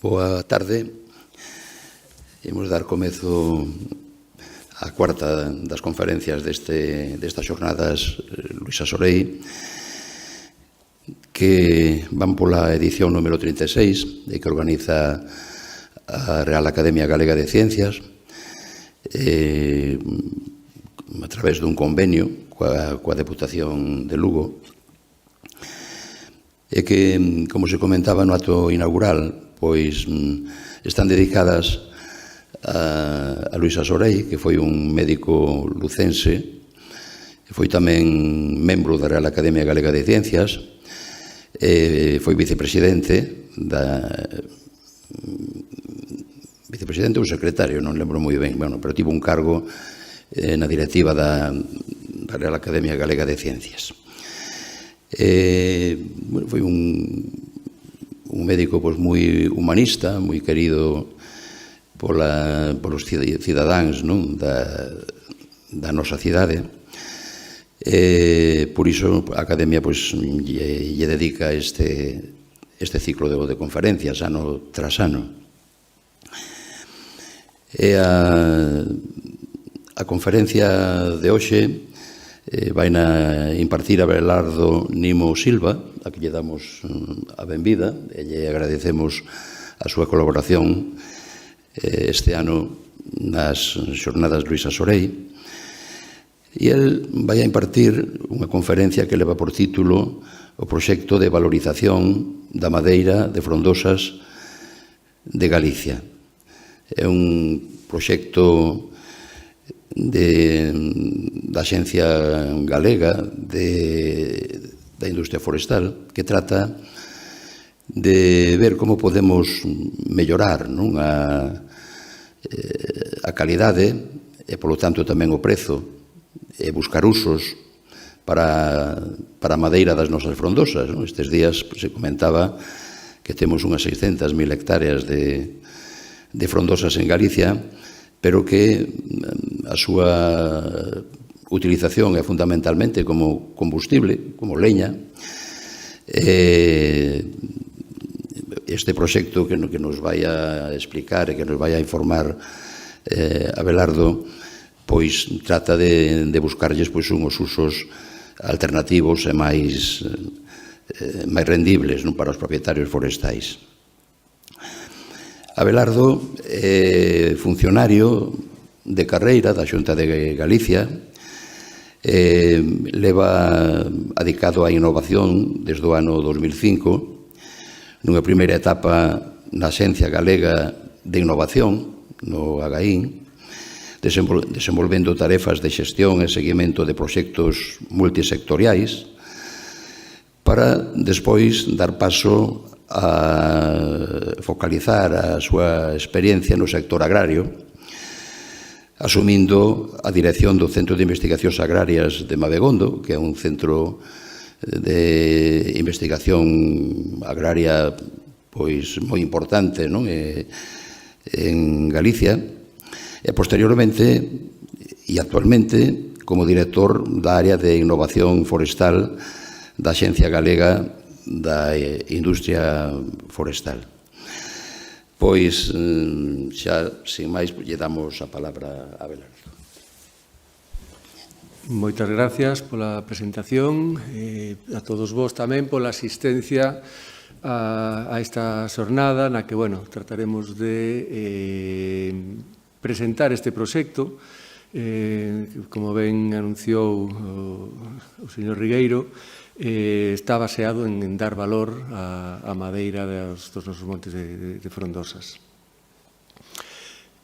Boa tarde. Imos dar comezo á cuarta das conferencias destas xornadas Luisa Sorei, que van pola edición número 36 e que organiza a Real Academia Galega de Ciencias a través dun convenio coa Deputación de Lugo, e que, como se comentaba no acto inaugural, pois están dedicadas a Luisa Sorei, que foi un médico lucense, que foi tamén membro da Real Academia Galega de Ciencias, foi vicepresidente ou secretario, non lembro moi ben, pero tivo un cargo na directiva da Real Academia Galega de Ciencias. Foi un médico moi humanista, moi querido polos cidadáns da nosa cidade. Por iso a Academia lle dedica este ciclo de conferencias ano tras ano. A conferencia de hoxe vai na impartir Abelardo Nimo Silva, a que lle damos a benvida e lle agradecemos a súa colaboración este ano nas xornadas Luisa Sorei. E el vai a impartir unha conferencia que leva por título o proxecto de valorización da madeira de frondosas de Galicia. É un proxecto da Axencia Galega da Industria Forestal, que trata de ver como podemos mellorar a calidade e, polo tanto, tamén o prezo, e buscar usos para a madeira das nosas frondosas. Estes días se comentaba que temos unhas 600.000 hectáreas de frondosas en Galicia, pero que a súa utilización é fundamentalmente como combustible, como leña. Este proxecto que nos vai a explicar e que nos vai a informar Abelardo, pois trata de buscarlles unhos usos alternativos e máis rendibles para os propietarios forestais. Abelardo é funcionario de carreira da Xunta de Galicia, leva adicado á innovación desde o ano 2005, nunha primeira etapa na Axencia Galega de Innovación, no AGAIN, desenvolvendo tarefas de xestión e seguimento de proxectos multisectoriais, para despois dar paso a focalizar a súa experiencia no sector agrario, asumindo a dirección do Centro de Investigacións Agrarias de Mabegondo, que é un centro de investigación agraria moi importante en Galicia, e posteriormente e actualmente como director da área de innovación forestal da Axencia Galega da Industria Forestal. Pois, xa, sin máis, lle damos a palabra a Abelardo. Moitas gracias pola presentación e a todos vos tamén pola asistencia a esta xornada na que, trataremos de presentar este proxecto. Como ben anunciou o señor Rigueiro, está baseado en dar valor á madeira dos nosos montes de frondosas.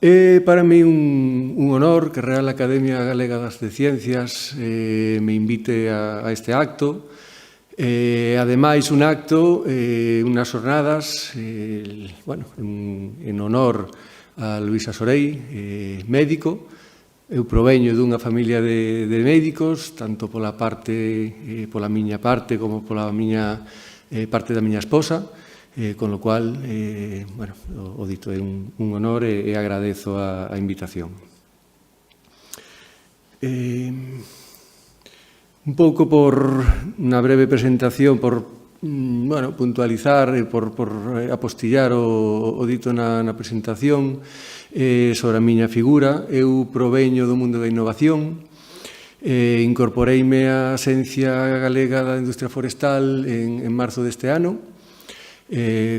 É para mí un honor que a Real Academia Galega das Ciencias me invite a este acto. Ademais, un acto, unhas xornadas, en honor a Luisa Sorei, médico. Eu proveño dunha familia de médicos, tanto pola miña parte como pola parte da miña esposa, con lo cual, o dito é un honor e agradezo a invitación. Un pouco por unha breve presentación, por puntualizar por apostillar o dito na presentación sobre a miña figura. Eu proveño do mundo da innovación, incorporeime á Axencia Galega da Industria Forestal en marzo deste ano,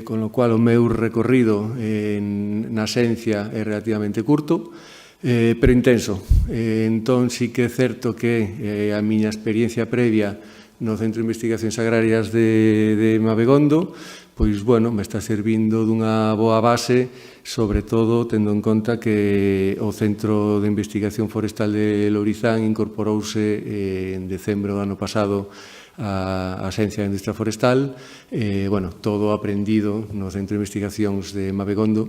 con lo cual o meu recorrido na Axencia é relativamente curto, pero intenso. Entón, sí que é certo que a miña experiencia previa no Centro de Investigacións Agrarias de Mabegondo, pois, me está servindo dunha boa base, sobre todo tendo en conta que o Centro de Investigación Forestal de Lourizán incorporouse en decembro do ano pasado a Axencia de Industria Forestal. Todo aprendido no Centro de Investigacións de Mabegondo,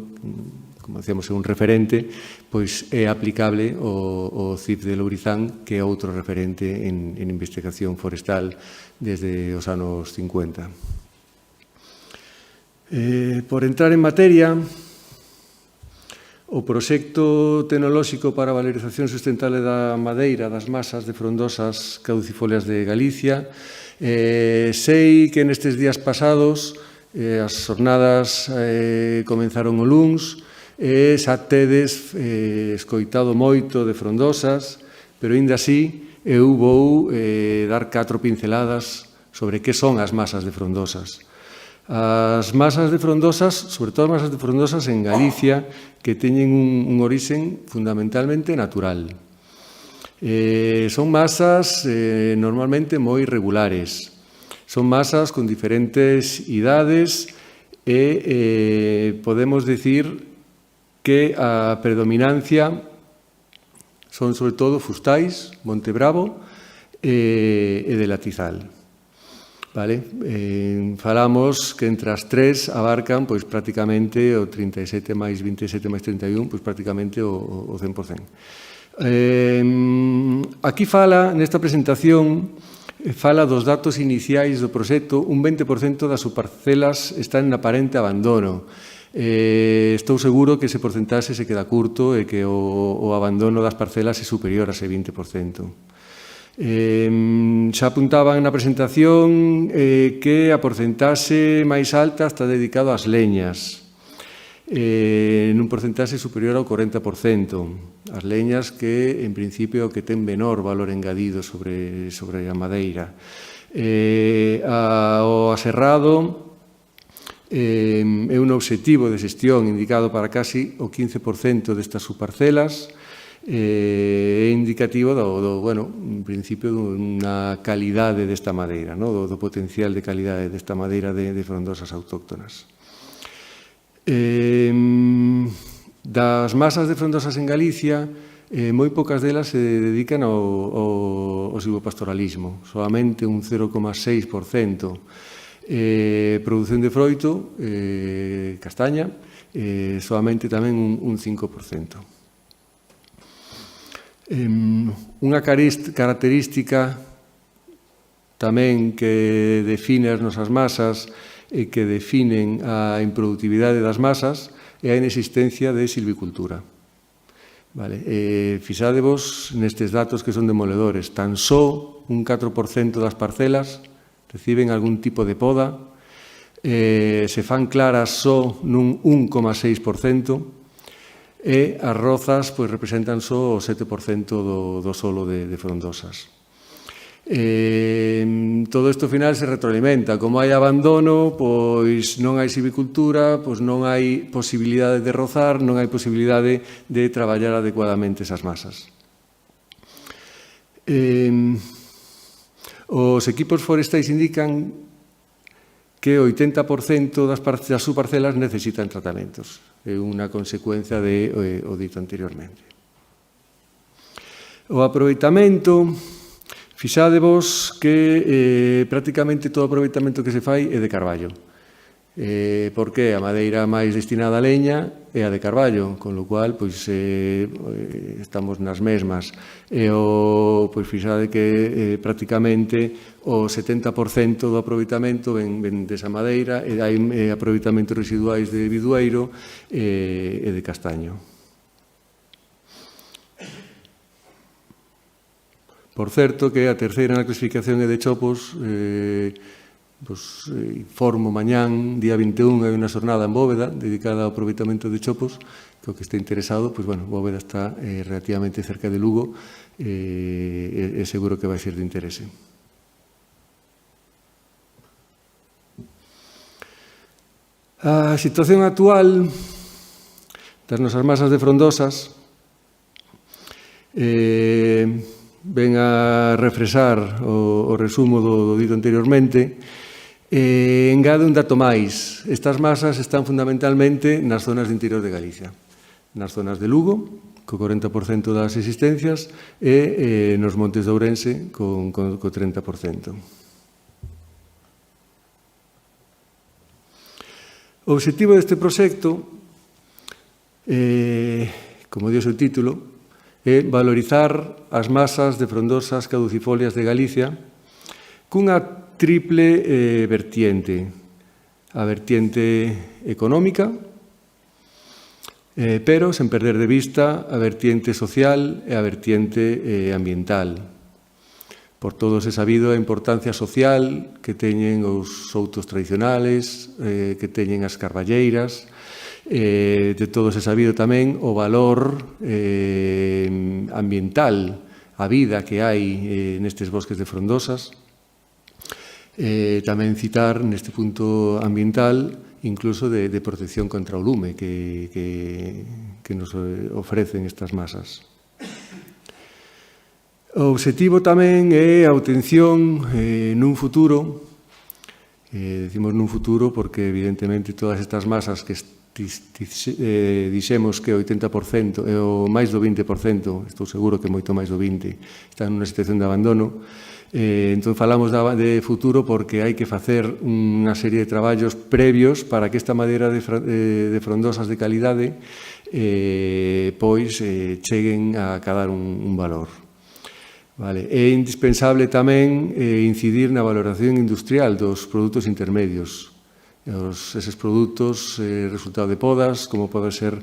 como decíamos, é un referente, pois é aplicable ao CIF de Lourizán, que é outro referente en investigación forestal desde os anos 50. Por entrar en materia, o proxecto tecnolóxico para a valorización sustentable da madeira das masas de frondosas caducifolias de Galicia. Sei que nestes días pasados as xornadas comenzaron o luns, xa tedes escoitado moito de frondosas, pero aínda así eu vou dar 4 pinceladas sobre que son as masas de frondosas. As masas de frondosas, sobre todo as masas de frondosas en Galicia, que teñen un orixen fundamentalmente natural. Son masas normalmente moi regulares. Son masas con diferentes idades e podemos dicir que a predominancia son sobre todo fustais, Montebravo e de Latizal. Falamos que entre as tres abarcan prácticamente o 37 máis 27 máis 31, prácticamente o 100%. Aquí fala, nesta presentación, fala dos datos iniciais do proxecto. Un 20% das subparcelas están en aparente abandono. Estou seguro que ese porcentaxe se queda curto e que o abandono das parcelas é superior a ese 20%. Xa apuntaban na presentación que a porcentaxe máis alta está dedicado ás leñas, nun porcentaxe superior ao 40%. As leñas que, en principio, que ten menor valor engadido sobre a madeira. O aserrado é un obxectivo de xestión indicado para casi o 15% destas subparcelas. É indicativo en principio, dunha calidade desta madeira, do potencial de calidade desta madeira de frondosas autóctonas. Das masas de frondosas en Galicia, moi poucas delas se dedican ao silvopastoralismo, solamente un 0,6%. Produción de froito, castaña, solamente tamén un 5%. Unha característica tamén que define as nosas masas e que definen a improductividade das masas é a inexistencia de silvicultura. Fixádevos nestes datos que son demoledores. Tan só un 4% das parcelas reciben algún tipo de poda, se fan claras só nun 1,6%, e as rozas representan só o 7% do solo de frondosas. Todo isto ao final se retroalimenta. Como hai abandono, pois non hai silvicultura, pois non hai posibilidade de rozar, non hai posibilidade de traballar adecuadamente esas masas. Os equipos forestais indican que o 80% das subparcelas necesitan tratamentos. É unha consecuencia do dito anteriormente. O aproveitamento, fixádevos que prácticamente todo o aproveitamento que se fai é de carballo. Porque a madeira máis destinada a leña é a de carballo, con lo cual estamos nas mesmas. Fixade que prácticamente o 70% do aproveitamento ven desa madeira e hai aproveitamentos residuais de bidueiro e de castaño. Por certo, que a terceira na clasificación é de chopos, informo mañán, día 21, hai unha xornada en Bóveda dedicada ao aproveitamento de chopos, que o que este interesado, Bóveda está relativamente cerca de Lugo e seguro que vai ser de interese. A situación actual das nosas masas de frondosas ven a refresar o resumo do dito anteriormente. Engade un dato máis. Estas masas están fundamentalmente nas zonas de interior de Galicia, nas zonas de Lugo, co 40% das existencias, e nos montes de Ourense, co 30%. O obxectivo deste proxecto, como dio o seu título, é valorizar as masas de frondosas caducifolias de Galicia cunha triple vertiente. A vertiente económica, pero sen perder de vista a vertiente social e a vertiente ambiental. Por todos é sabido a importancia social que teñen os soutos tradicionales, que teñen as carballeiras. De todos é sabido tamén o valor ambiental, a vida que hai nestes bosques de frondosas. Tamén citar neste punto ambiental incluso de protección contra o lume que nos ofrecen estas masas. O obxectivo tamén é a obtención nun futuro, decimos nun futuro porque evidentemente todas estas masas que dixemos que o 80% e o máis do 20%, estou seguro que moito máis do 20%, están nunha situación de abandono. Entón falamos de futuro porque hai que facer unha serie de traballos previos para que esta madeira de frondosas de calidade cheguen a acadar un valor. É indispensable tamén incidir na valoración industrial dos produtos intermedios. Eses produtos resultado de podas, como pode ser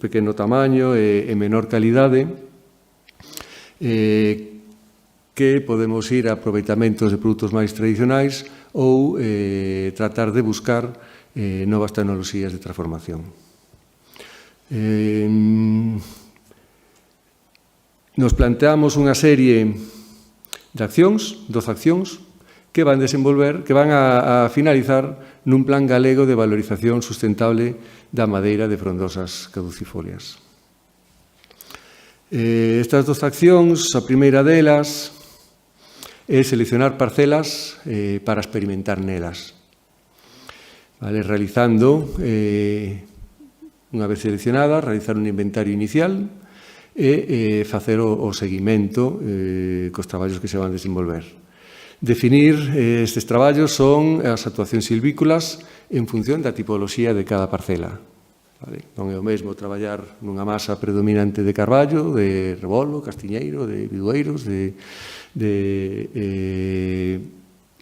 pequeno tamaño e menor calidade, que podemos ir a aproveitamentos de produtos máis tradicionais ou tratar de buscar novas tecnoloxías de transformación. Nos planteamos unha serie de accións, 12 accións, que van a finalizar nun plan galego de valorización sustentable da madeira de frondosas caducifolias. Estas 12 accións, a primeira delas é seleccionar parcelas para experimentar nelas. Realizando, unha vez seleccionada, realizar un inventario inicial e facer o seguimento cos traballos que se van desenvolver. Definir estes traballos son as actuacións silvícolas en función da tipoloxía de cada parcela. Non é o mesmo traballar nunha masa predominante de carballo, de rebolo, castiñeiro, de bidueiros,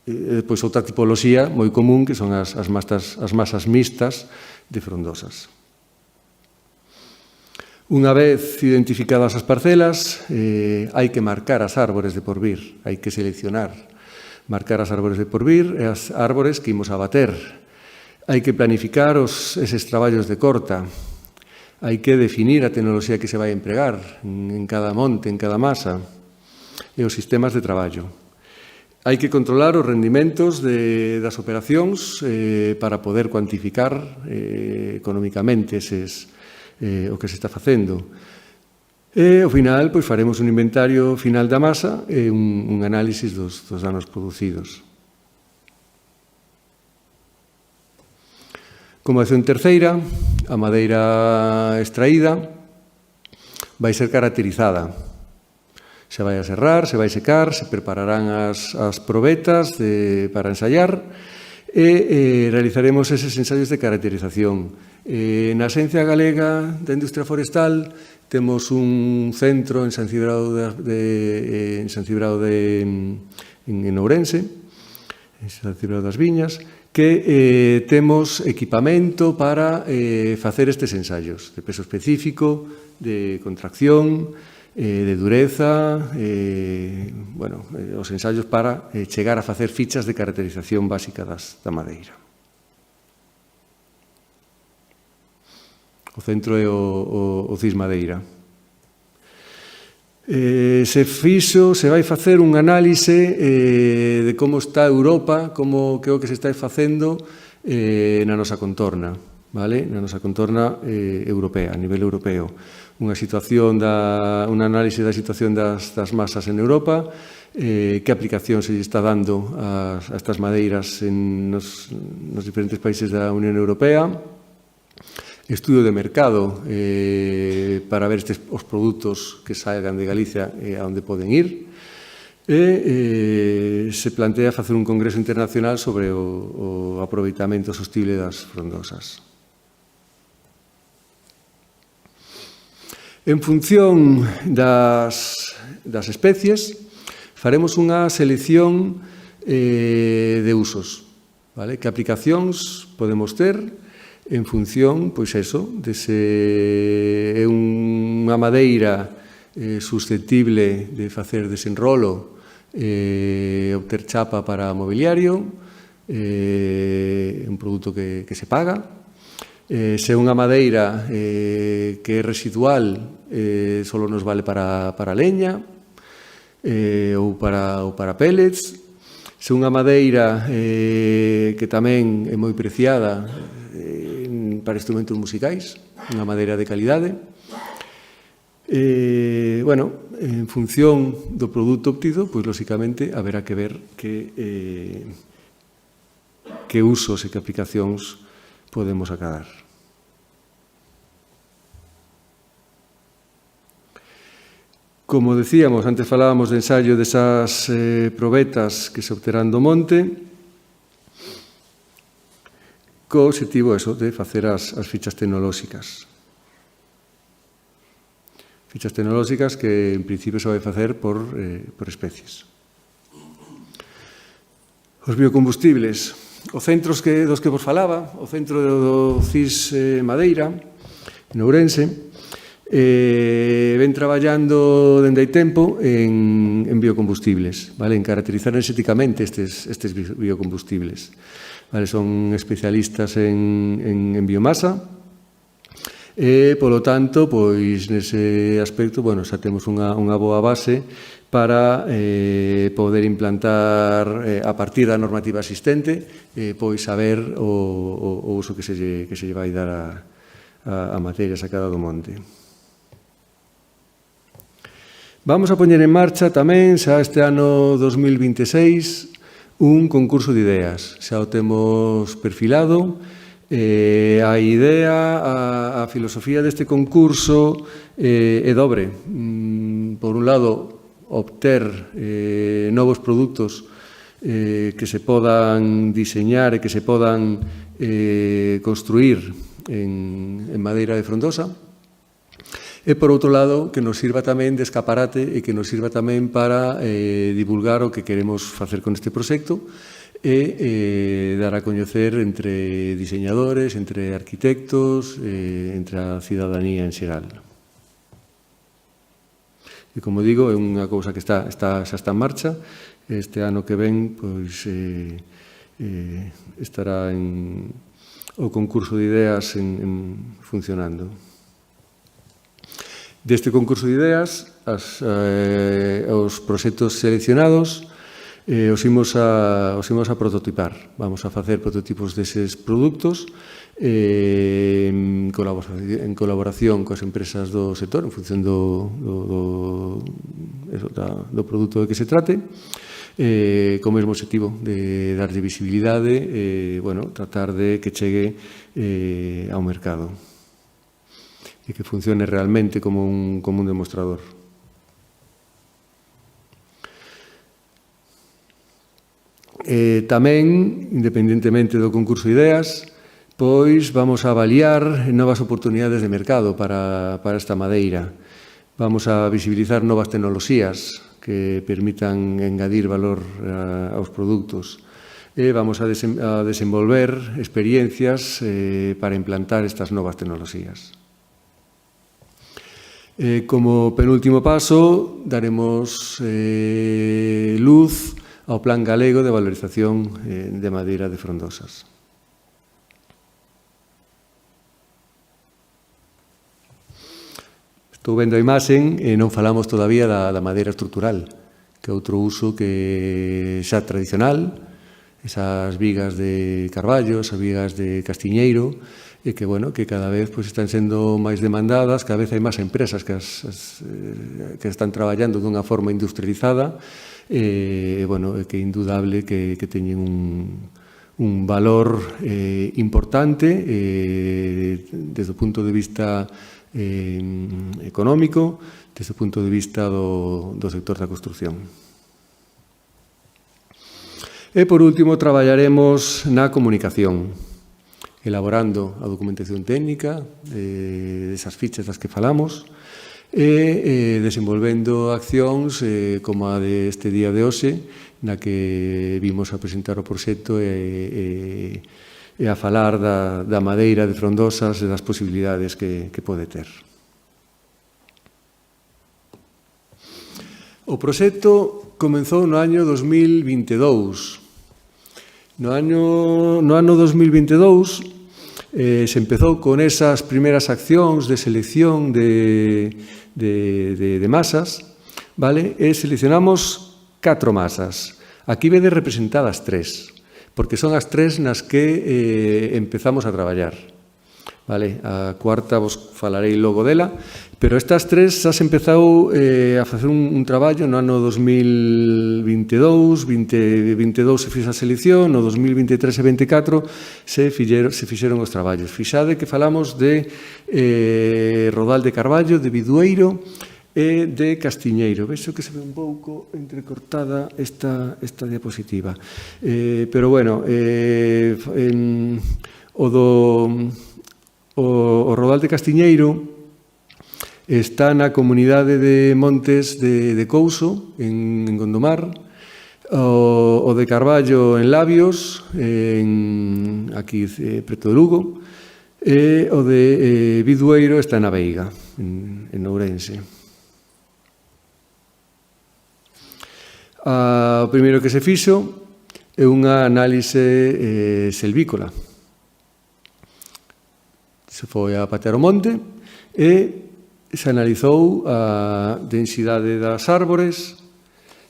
depois outra tipoloxía moi común que son as masas mixtas de frondosas. Unha vez identificadas as parcelas, hai que marcar as árbores de porvir, hai que seleccionar, marcar as árbores de porvir e as árbores que imos abater. Hai que planificar eses traballos de corta, hai que definir a tecnoloxía que se vai empregar en cada monte, en cada masa, e os sistemas de traballo. Hai que controlar os rendimentos das operacións para poder cuantificar económicamente o que se está facendo. E, ao final, faremos un inventario final da masa e un análisis dos danos producidos. Como acción terceira, a madeira extraída vai ser caracterizada. Se vai a serrar, se vai secar, se prepararán as probetas para ensaiar e realizaremos eses ensaios de caracterización. Na Axencia Galega da Industria Forestal temos un centro en San Cibrao en Ourense, en San Cibrao das Viñas, que temos equipamento para facer estes ensaios de peso específico, de contracción, de dureza, os ensaios para chegar a facer fichas de caracterización básica da madeira. O centro é o CIS Madeira. Se vai facer un análise de como está Europa, que é o que se está facendo na nosa contorna, na nosa contorna europea, a nivel europeo. Unha análise da situación das masas en Europa, que aplicación se está dando a estas madeiras nos diferentes países da Unión Europea, estudio de mercado para ver os produtos que salgan de Galicia a onde poden ir, e se plantea facer un congreso internacional sobre o aproveitamento sostible das frondosas. En función das especies, faremos unha selección de usos. Que aplicacións podemos ter en función, pois eso, de se é unha madeira susceptible de facer desenrolo, obter chapa para mobiliario, un produto que se paga. Se é unha madeira que é residual, só nos vale para leña ou para pellets. Se é unha madeira que tamén é moi preciada para instrumentos musicais, unha madeira de calidade. En función do produto obtido, pois, lóxicamente, haberá que ver que usos e que aplicacións podemos acadar. Como decíamos, antes falábamos de ensayo desas probetas que se obterán do monte, co obxectivo de facer as fichas tecnolóxicas. Fichas tecnolóxicas que, en principio, se vai facer por especies. Os biocombustibles. Os centros dos que vos falaba, o centro do CIS Madeira, en Ourense, ven traballando dende hai tempo en biocombustibles, en caracterizar enerxéticamente estes biocombustibles. Son especialistas en biomasa e, polo tanto, nese aspecto, xa temos unha boa base para poder implantar, a partir da normativa existente, saber o uso que se lle vai dar a materia sacada do monte. Vamos a poñer en marcha tamén, xa este ano 2026, un concurso de ideas. Xa o temos perfilado. A idea, a filosofía deste concurso é dobre. Por un lado, obter novos produtos que se podan diseñar e que se podan construir en madeira de frondosa, e, por outro lado, que nos sirva tamén de escaparate e que nos sirva tamén para divulgar o que queremos facer con este proxecto e dar a coñecer entre diseñadores, entre arquitectos, entre a cidadanía en xeral. E, como digo, é unha cousa que xa está en marcha. Este ano que ven estará o concurso de ideas funcionando. Deste concurso de ideas, os proxectos seleccionados os imos a prototipar. Vamos a facer prototipos deses produtos en colaboración coas empresas do sector, en función do produto de que se trate, co mesmo objetivo de darlle visibilidade e tratar de que chegue ao mercado e que funcione realmente como un demostrador. Tamén, independentemente do concurso de ideas, vamos a avaliar novas oportunidades de mercado para esta madeira. Vamos a visibilizar novas tecnoloxías que permitan engadir valor aos produtos. E vamos a desenvolver experiencias para implantar estas novas tecnoloxías. Como penúltimo paso, daremos luz ao Plan Galego de Valorización de Madeira de Frondosas. Estou vendo a imaxen e non falamos todavía da madeira estrutural, que é outro uso que xa tradicional, esas vigas de carballo, esas vigas de castiñeiro, e que, bueno, que cada vez pues, están sendo máis demandadas, cada vez hai máis empresas que están traballando dunha forma industrializada, e, bueno, que é indudable que teñen un valor importante desde o punto de vista económico, desde o punto de vista do sector da construción. E, por último, traballaremos na comunicación, elaborando a documentación técnica desas fichas das que falamos e desenvolvendo accións como a deste día de hoxe, na que vimos a presentar o proxecto e a falar da madeira de Frondosas e das posibilidades que pode ter. O proxecto comenzou no ano 2022. No ano 2022 se empezou con esas primeiras accións de selección de masas, vale? E seleccionamos 4 masas. Aquí vede representadas 3, porque son as 3 nas que empezamos a traballar. Vale? A cuarta vos falarei logo dela, pero estas 3 xa se empezou a facer un traballo no ano 2022, 2022 se fixa a selección, no 2023 e 2024 se fixeron os traballos. Fixade que falamos de Rodal de Carballo, de Bidueiro e de Castiñeiro. Vexo que se ve un pouco entrecortada esta diapositiva. Pero, bueno, o Rodal de Castiñeiro está na comunidade de Montes de Couso, en Gondomar, o de Carballo en Labios, aquí preto de Lugo, e o de Bidueiro está na Veiga, en Ourense. O primeiro que se fixo é unha análise selvícola. Se foi a patear o monte e se analizou a densidade das árbores,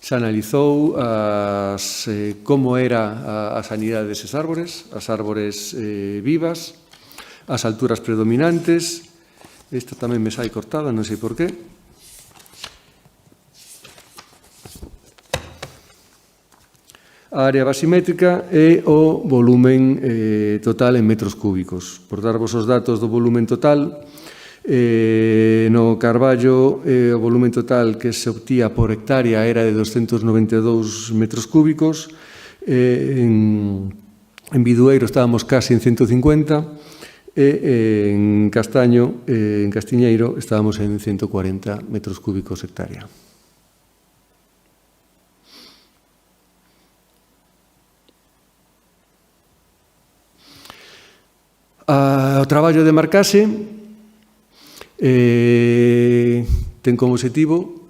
se analizou como era a sanidade deses árbores, as árbores vivas, as alturas predominantes. Esta tamén me sai cortada, non sei por qué. A área basimétrica e o volumen total en metros cúbicos. Por darvos os datos do volumen total, no Carballo o volumen total que se obtía por hectárea era de 292 metros cúbicos, en Bidueiro estábamos casi en 150 e en Castiñeiro estábamos en 140 metros cúbicos hectárea. O traballo de marcase ten como objetivo,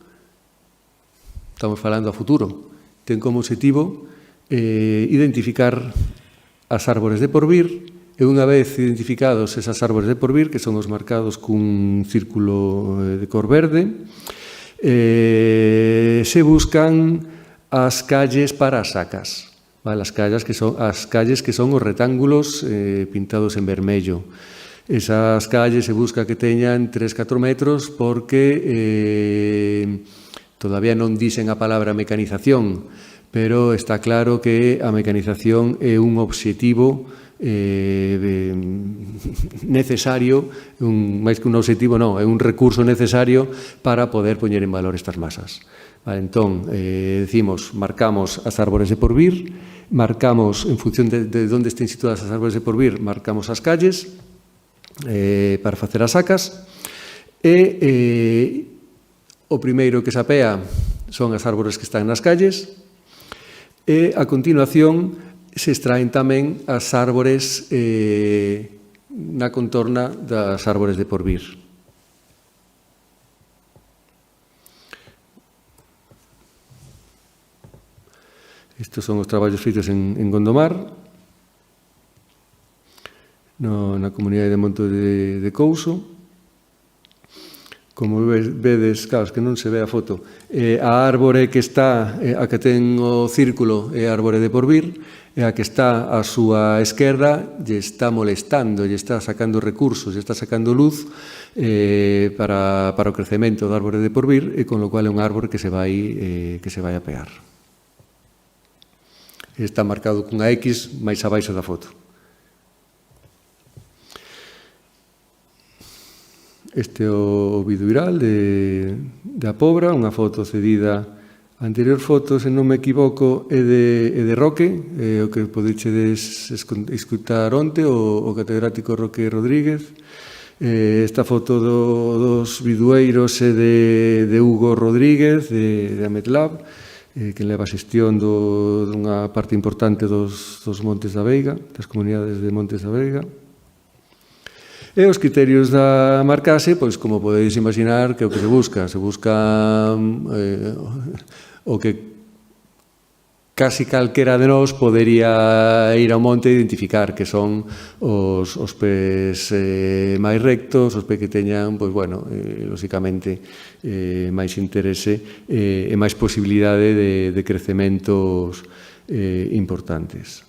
estamos falando a futuro, ten como objetivo identificar as árbores de porvir e unha vez identificados esas árbores de porvir, que son os marcados cun círculo de cor verde, se buscan as calles para as sacas. As calles que son os retángulos pintados en vermello. Esas calles se busca que teñan 3-4 metros porque todavía non dicen a palabra mecanización, pero está claro que a mecanización é un obxectivo necesario, máis que un obxectivo non, é un recurso necesario para poder poñer en valor estas masas. Vale, entón, decimos, marcamos as árbores de porvir, marcamos, en función de onde estén situadas as árbores de porvir, marcamos as calles para facer as sacas e o primeiro que se apea son as árbores que están nas calles e a continuación se extraen tamén as árbores na contorna das árbores de porvir. Estes son os traballos feitos en Gondomar, na comunidade de Monte de Couso. Como vedes, claro, que non se ve a foto, a árbore que está, a que ten o círculo é a árbore de porvir, e a que está á súa esquerda lle está molestando, lle está sacando recursos, lle está sacando luz para o crecemento da árbore de porvir, e con lo cual é un árbore que se vai a pegar. Está marcado cunha X máis abaixo da foto. Este é o biduiral da Pobra, unha foto cedida. A anterior foto, se non me equivoco, é de Roque, o que podechedes escutar onte, o catedrático Roque Rodríguez. Esta foto dos bidueiros é de Hugo Rodríguez, de Ametlab, que leva a xestión dunha parte importante dos Montes da Veiga, das comunidades de Montes da Veiga. E os criterios da marcase, pois, como podedes imaginar, que é o que se busca. Se busca o que casi calquera de nós podería ir ao monte e identificar, que son os pés máis rectos, os pés que teñan, pois, bueno, lóxicamente, máis interese e máis posibilidade de crecementos importantes.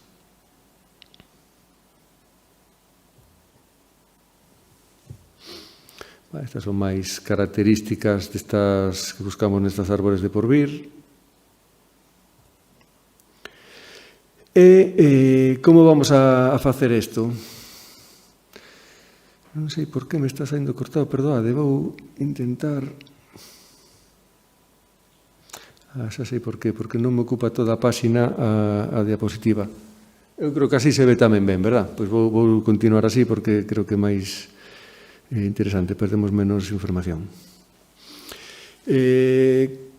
Estas son máis características destas que buscamos nestas árbores de porvir. E como vamos a facer isto? Non sei por que me está saindo cortado, perdoade, vou intentar... xa sei por qué, porque non me ocupa toda a páxina a diapositiva. Eu creo que así se ve tamén ben, verdad? Pois vou continuar así porque creo que máis... interesante, perdemos menos información.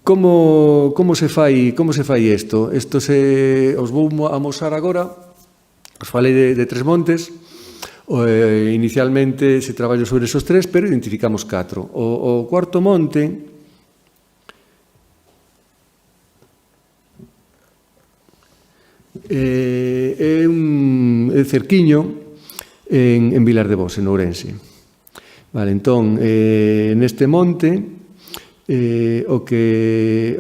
Como se fai isto? Isto os vou amosar agora. Os falei de tres montes. Inicialmente se traballo sobre esos tres, pero identificamos 4. O cuarto monte é un cerquiño en Vilar de Bos, en Ourense. Vale, entón, neste monte, o que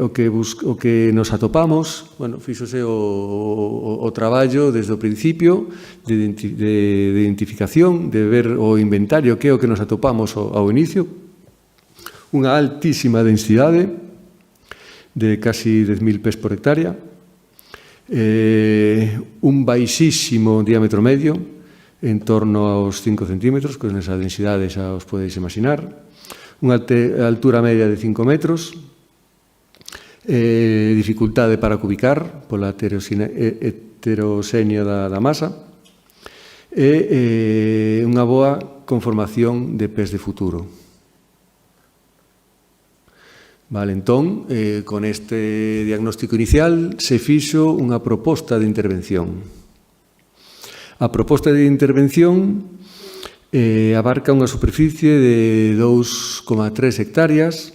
nos atopamos, bueno, fíxose o traballo desde o principio de identificación, de ver o inventario, que é o que nos atopamos ao inicio, unha altísima densidade de casi 10.000 pés por hectárea, un baixísimo diámetro medio, en torno aos 5 centímetros, con esa densidade xa os podeis imaginar, unha altura media de 5 metros, dificultade para cubicar pola heteroxenio da masa, e unha boa conformación de pés de futuro. Vale, entón, con este diagnóstico inicial se fixo unha proposta de intervención. A proposta de intervención abarca unha superficie de 2,3 hectáreas.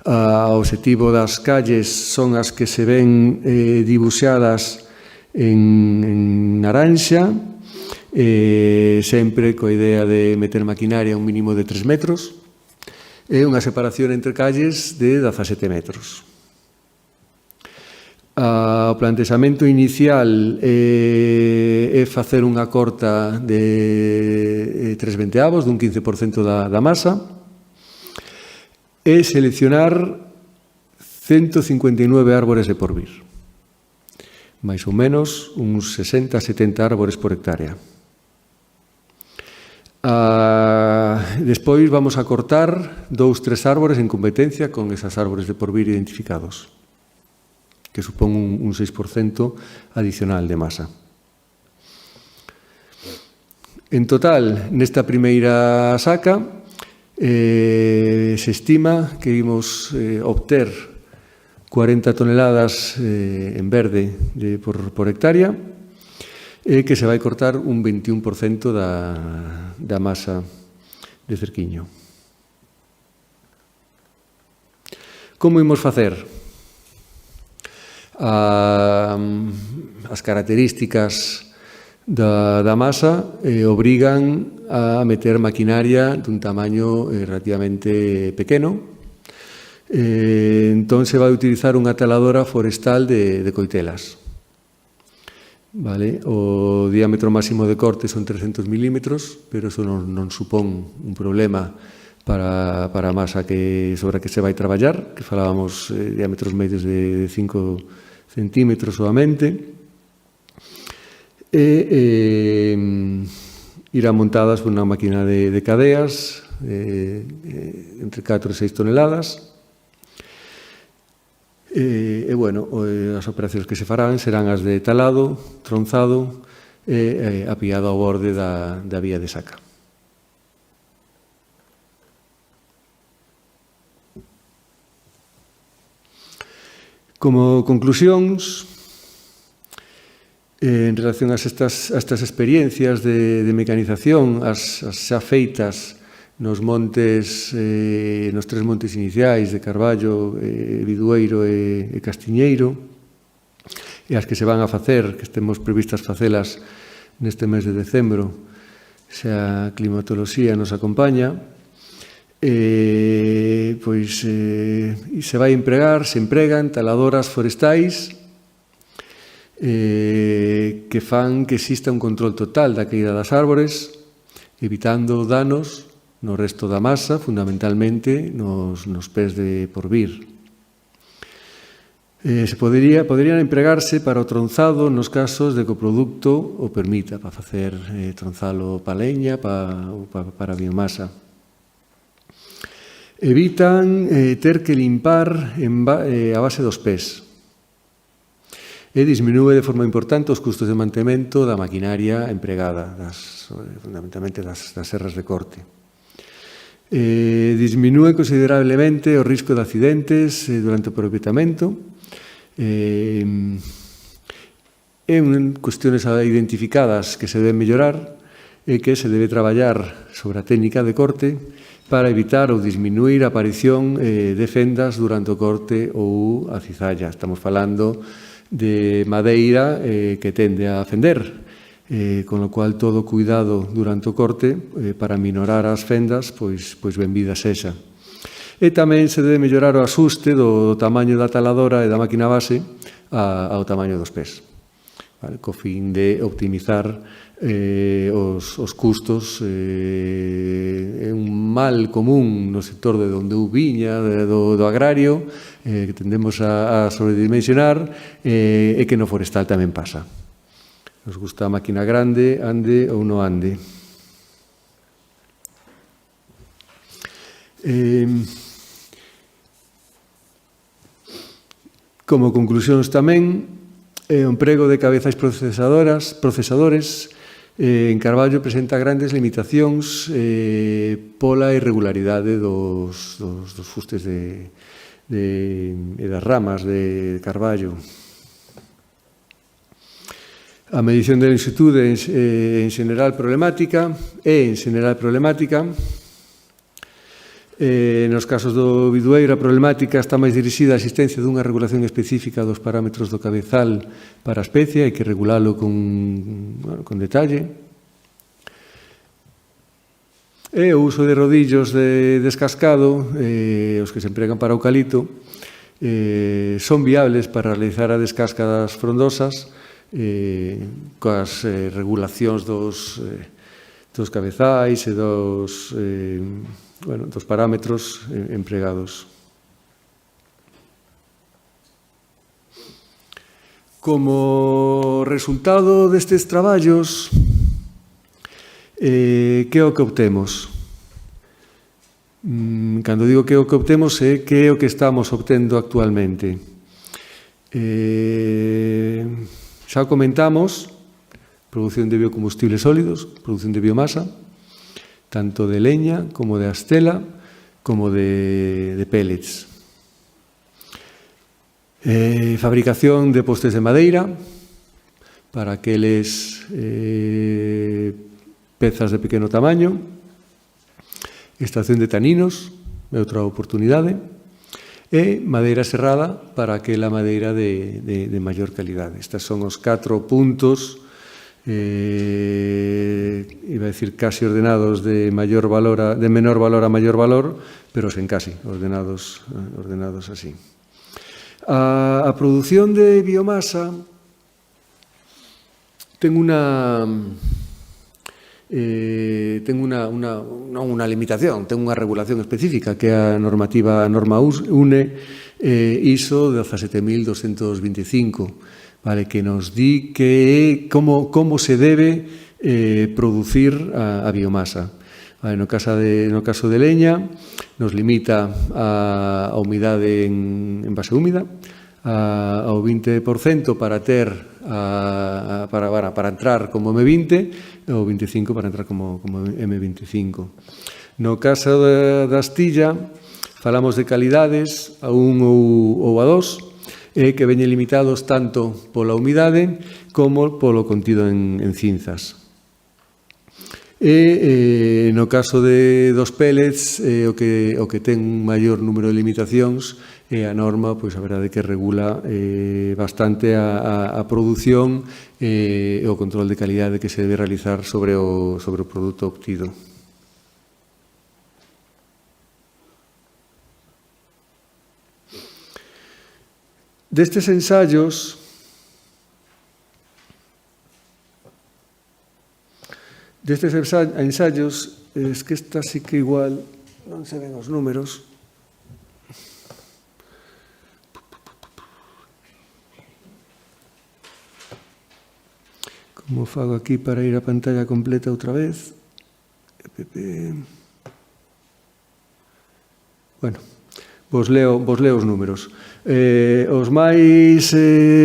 O obxectivo das calles son as que se ven dibuixadas en naranxa, sempre coa idea de meter maquinaria a un mínimo de 3 metros, e unha separación entre calles de 17 metros. O plantexamento inicial é facer unha corta de 3/20 dun 15% da masa e seleccionar 159 árbores de porvir, máis ou menos uns 60-70 árbores por hectárea. Despois vamos a cortar 2-3 árbores en competencia con esas árbores de porvir identificados, que supón un 6% adicional de masa. En total, nesta primeira saca, se estima que imos obter 40 toneladas en verde por hectárea, e que se vai cortar un 21% da masa de cerquiño. Como imos facer? As características da masa obrigan a meter maquinaria dun tamaño relativamente pequeno. Entón, se vai utilizar unha taladora forestal de coitelas. Vale? O diámetro máximo de corte son 300 milímetros, pero eso non supón un problema para a masa sobre a que se vai traballar, que falábamos diámetros medios de 5 centímetros solamente, e irán montadas por unha máquina de cadeas entre 4 e 6 toneladas. As operacións que se farán serán as de talado, tronzado e apiado ao borde da vía de saca. Como conclusións, en relación a estas experiencias de mecanización, as xa feitas nos tres montes iniciais de Carballo, Bidueiro e Castiñeiro, e as que se van a facer, que estemos previstas facelas neste mes de decembro, se a climatoloxía nos acompaña, se empregan taladoras forestais que fan que exista un control total da caída das árbores, evitando danos no resto da masa, fundamentalmente nos pés de porvir. Poderían empregarse para o tronzado nos casos de que o produto o permita, para facer tronzalo para leña ou para biomasa. Evitan ter que limpar a base dos pés e disminúe de forma importante os custos de mantemento da maquinaria empregada, fundamentalmente das serras de corte. Disminúe considerablemente o risco de accidentes durante o aproveitamento. Cuestiones identificadas que se deben mellorar e que se debe traballar sobre a técnica de corte para evitar ou disminuir a aparición de fendas durante o corte ou a cizalla. Estamos falando de madeira que tende a fender, con lo cual todo cuidado durante o corte para minorar as fendas, pois benvida sexa. E tamén se debe mellorar o asuste do tamaño da taladora e da máquina base ao tamaño dos pés, co fin de optimizar os custos. É un mal común no sector de onde eu viña, do agrario, que tendemos a sobredimensionar, e que no forestal tamén pasa. Nos gusta a máquina grande, ande ou non ande. Como conclusións tamén, o emprego de cabezais procesadores en Carballo presenta grandes limitacións pola irregularidade dos fustes e das ramas de Carballo. A medición de longitude en xeral problemática. Nos casos do Bidueiro, a problemática está máis dirixida á existencia dunha regulación específica dos parámetros do cabezal para a especie, hai que regulalo con detalle. E o uso de rodillos de descascado, os que se empregan para o eucalipto, son viables para realizar a descasca das frondosas, coas regulacións dos cabezais e dos parámetros empregados. Como resultado destes traballos, que é o que obtemos? Cando digo que é o que obtemos, é que é o que estamos obtendo actualmente. Xa comentamos, produción de biocombustibles sólidos, produción de biomasa, tanto de leña como de astela, como de pellets. Fabricación de postes de madeira para aqueles pezas de pequeno tamaño. Extracción de taninos, é outra oportunidade. e madeira serrada para aquela madeira de maior calidade. Estes son os 4 puntos, iba a decir casi ordenados de menor valor a maior valor, pero sen casi, ordenados así. A produción de biomasa ten unha limitación, ten unha regulación específica que é a norma UNE ISO 17225, vale, que nos di como se debe producir a biomasa. Vale, no caso de leña nos limita a humidade en base húmida, ao 20% para entrar como M20 e ao 25% para entrar como M25. No caso da astilla, falamos de calidades a 1 ou a 2, que veñen limitados tanto pola humidade como polo contido en cinzas. E no caso dos pellets, o que ten un maior número de limitacións é a norma, pois a verdade que regula bastante a produción e o control de calidade que se debe realizar sobre o produto obtido. Destes ensaios, es que esta sí que igual non se ven os números. Como fago aquí para ir a pantalla completa outra vez? Bueno, vos leo os números. Os máis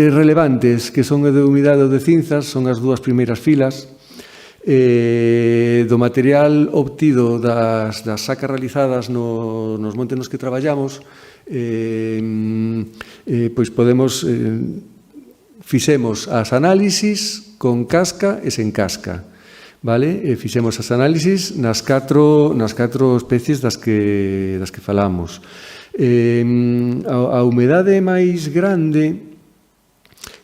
relevantes, que son o de humidade ou de cinzas, son as dúas primeiras filas. Do material obtido das sacas realizadas nos montes nos que traballamos, pois fixemos as análisis con casca e sen casca, vale? Fixemos as análisis nas catro especies das que falamos. A humedade máis grande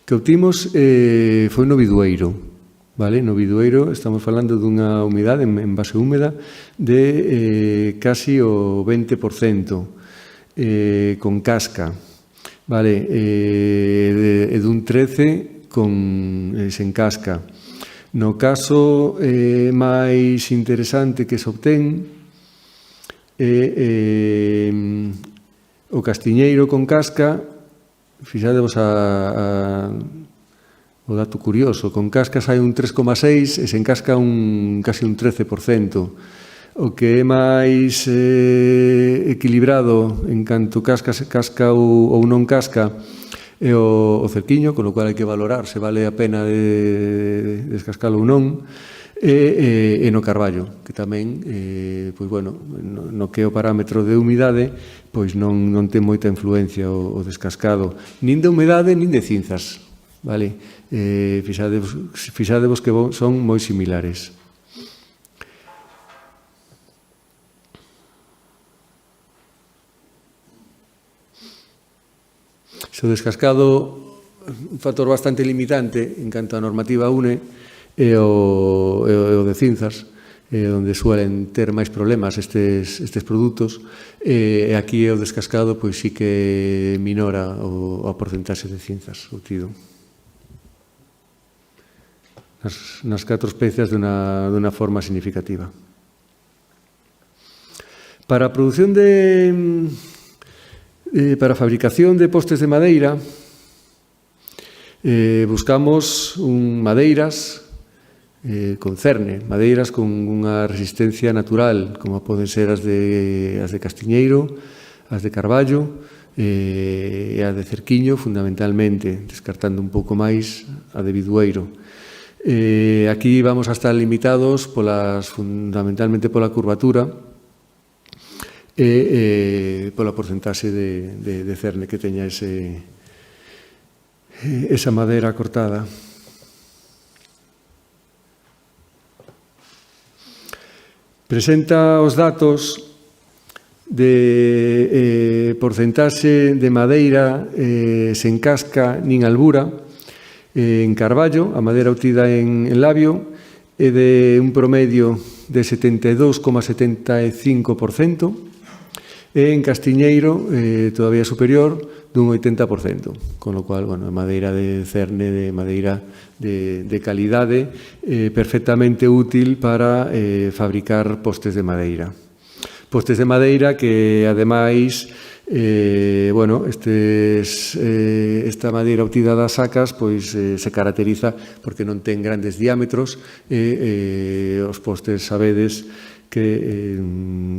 que obtimos foi no bidueiro, vale? No bidueiro estamos falando dunha humidade en base húmeda de casi o 20% con casca, vale? E dun 13% sen casca. No caso máis interesante que se obtén é o castiñeiro con casca. Fixadevos o dato curioso, con casca sai un 3,6 e sen casca casi un 13%. O que é máis equilibrado en canto casca ou non casca é o cerquiño, con o cual hai que valorar se vale a pena de descascalo ou non, e no carballo, que tamén, pois bueno, no que é o parámetro de humidade, pois non ten moita influencia o descascado, nin de humidade nin de cinzas, vale? Fixadevos que son moi similares. Se o descascado, un factor bastante limitante en canto a normativa UNE, é o de cinzas, onde suelen ter máis problemas estes produtos, e aquí o descascado pois sí que minora a porcentaxe de cinzas obtido. Nas 4 especies dunha forma significativa. Para a produción para a fabricación de postes de madeira, buscamos madeiras con cerne, madeiras con unha resistencia natural, como poden ser as de castiñeiro, as de carballo e a de cerquiño, fundamentalmente, descartando un pouco máis a de bidueiro. Aquí vamos a estar limitados fundamentalmente pola curvatura e pola porcentaxe de cerne que teña esa madeira cortada. Presenta os datos de porcentaxe de madeira sen casca nin albura en carballo, a madeira obtida en labio, é de un promedio de 72,75%, e en castiñeiro, todavía superior, dun 80%, con lo cual, bueno, madeira de cerne, de madeira de calidade, perfectamente útil para fabricar postes de madeira. Postes de madeira que, ademais, bueno, esta madeira obtida das sacas pois se caracteriza porque non ten grandes diámetros e os postes sabedes que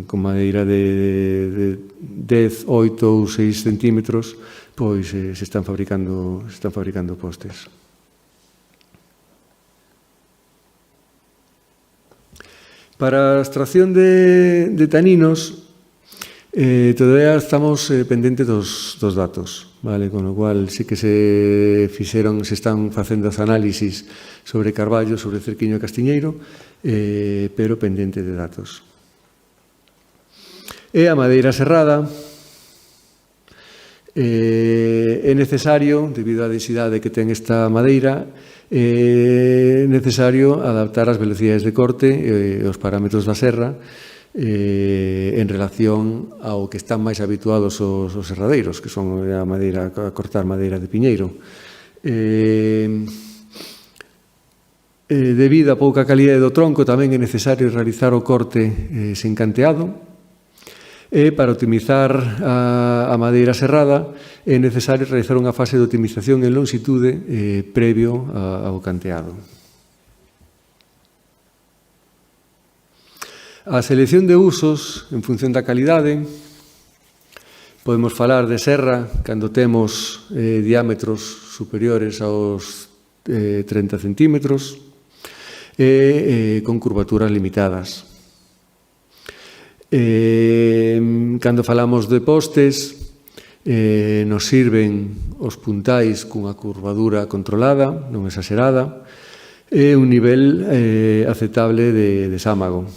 con madeira de 10, 8 ou 6 centímetros pois se están fabricando postes. Para a extracción de taninos, todavía estamos pendentes dos datos, vale? Con lo cual sí que se están facendo os análisis sobre carballo, sobre cerquiño e castiñeiro, pero pendente de datos. E a madeira serrada é necesario, debido á densidade que ten esta madeira, é necesario adaptar as velocidades de corte e os parámetros da serra en relación ao que están máis habituados os serradeiros, que son a cortar madeira de piñeiro. Debido á pouca calidade do tronco, tamén é necesario realizar o corte sen canteado, e para optimizar a madeira serrada é necesario realizar unha fase de optimización en longitude previo ao canteado. A selección de usos en función da calidade, podemos falar de serra cando temos diámetros superiores aos 30 centímetros e con curvaturas limitadas. Cando falamos de postes, nos sirven os puntais cunha curvadura controlada, non exagerada, e un nivel aceptable de sámago.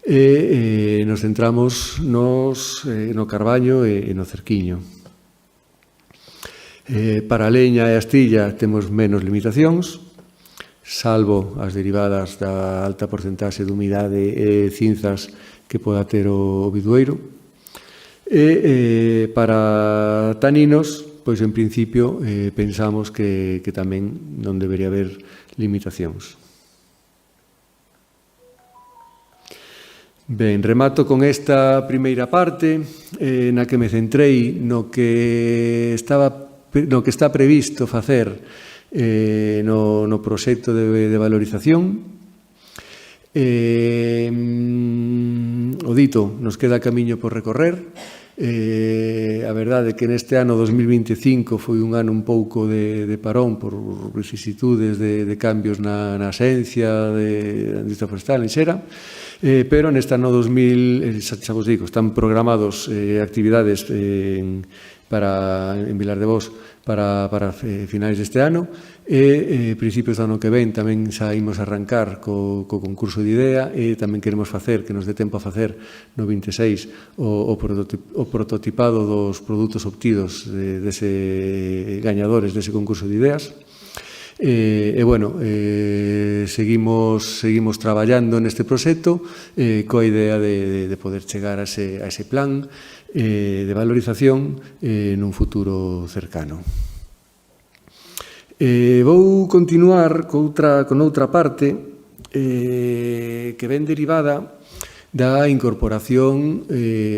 Nos centramos no carballo e no cerquiño. Para a leña e a astilla temos menos limitacións, salvo as derivadas da alta porcentaxe de humidade e cinzas que poda ter o bidueiro. E para taninos, pois en principio pensamos que tamén non debería haber limitacións. Ben, remato con esta primeira parte na que me centrei no que está previsto facer no proxecto de valorización. O dito, nos queda camiño por recorrer. A verdade é que neste ano 2025 foi un ano un pouco de parón por vicisitudes de cambios na xencia da industria forestal en Xera, pero neste ano 2000, xa vos digo, están programados actividades en Vilar de Bos para finais deste ano e principios do ano que ven tamén xa imos arrancar co concurso de idea e tamén queremos facer, que nos dé tempo a facer no 26 o prototipado dos produtos obtidos dese gañadores dese concurso de ideas. Bueno, seguimos traballando neste proxecto coa idea de poder chegar a ese plan de valorización nun futuro cercano. Vou continuar con outra parte que ven derivada da incorporación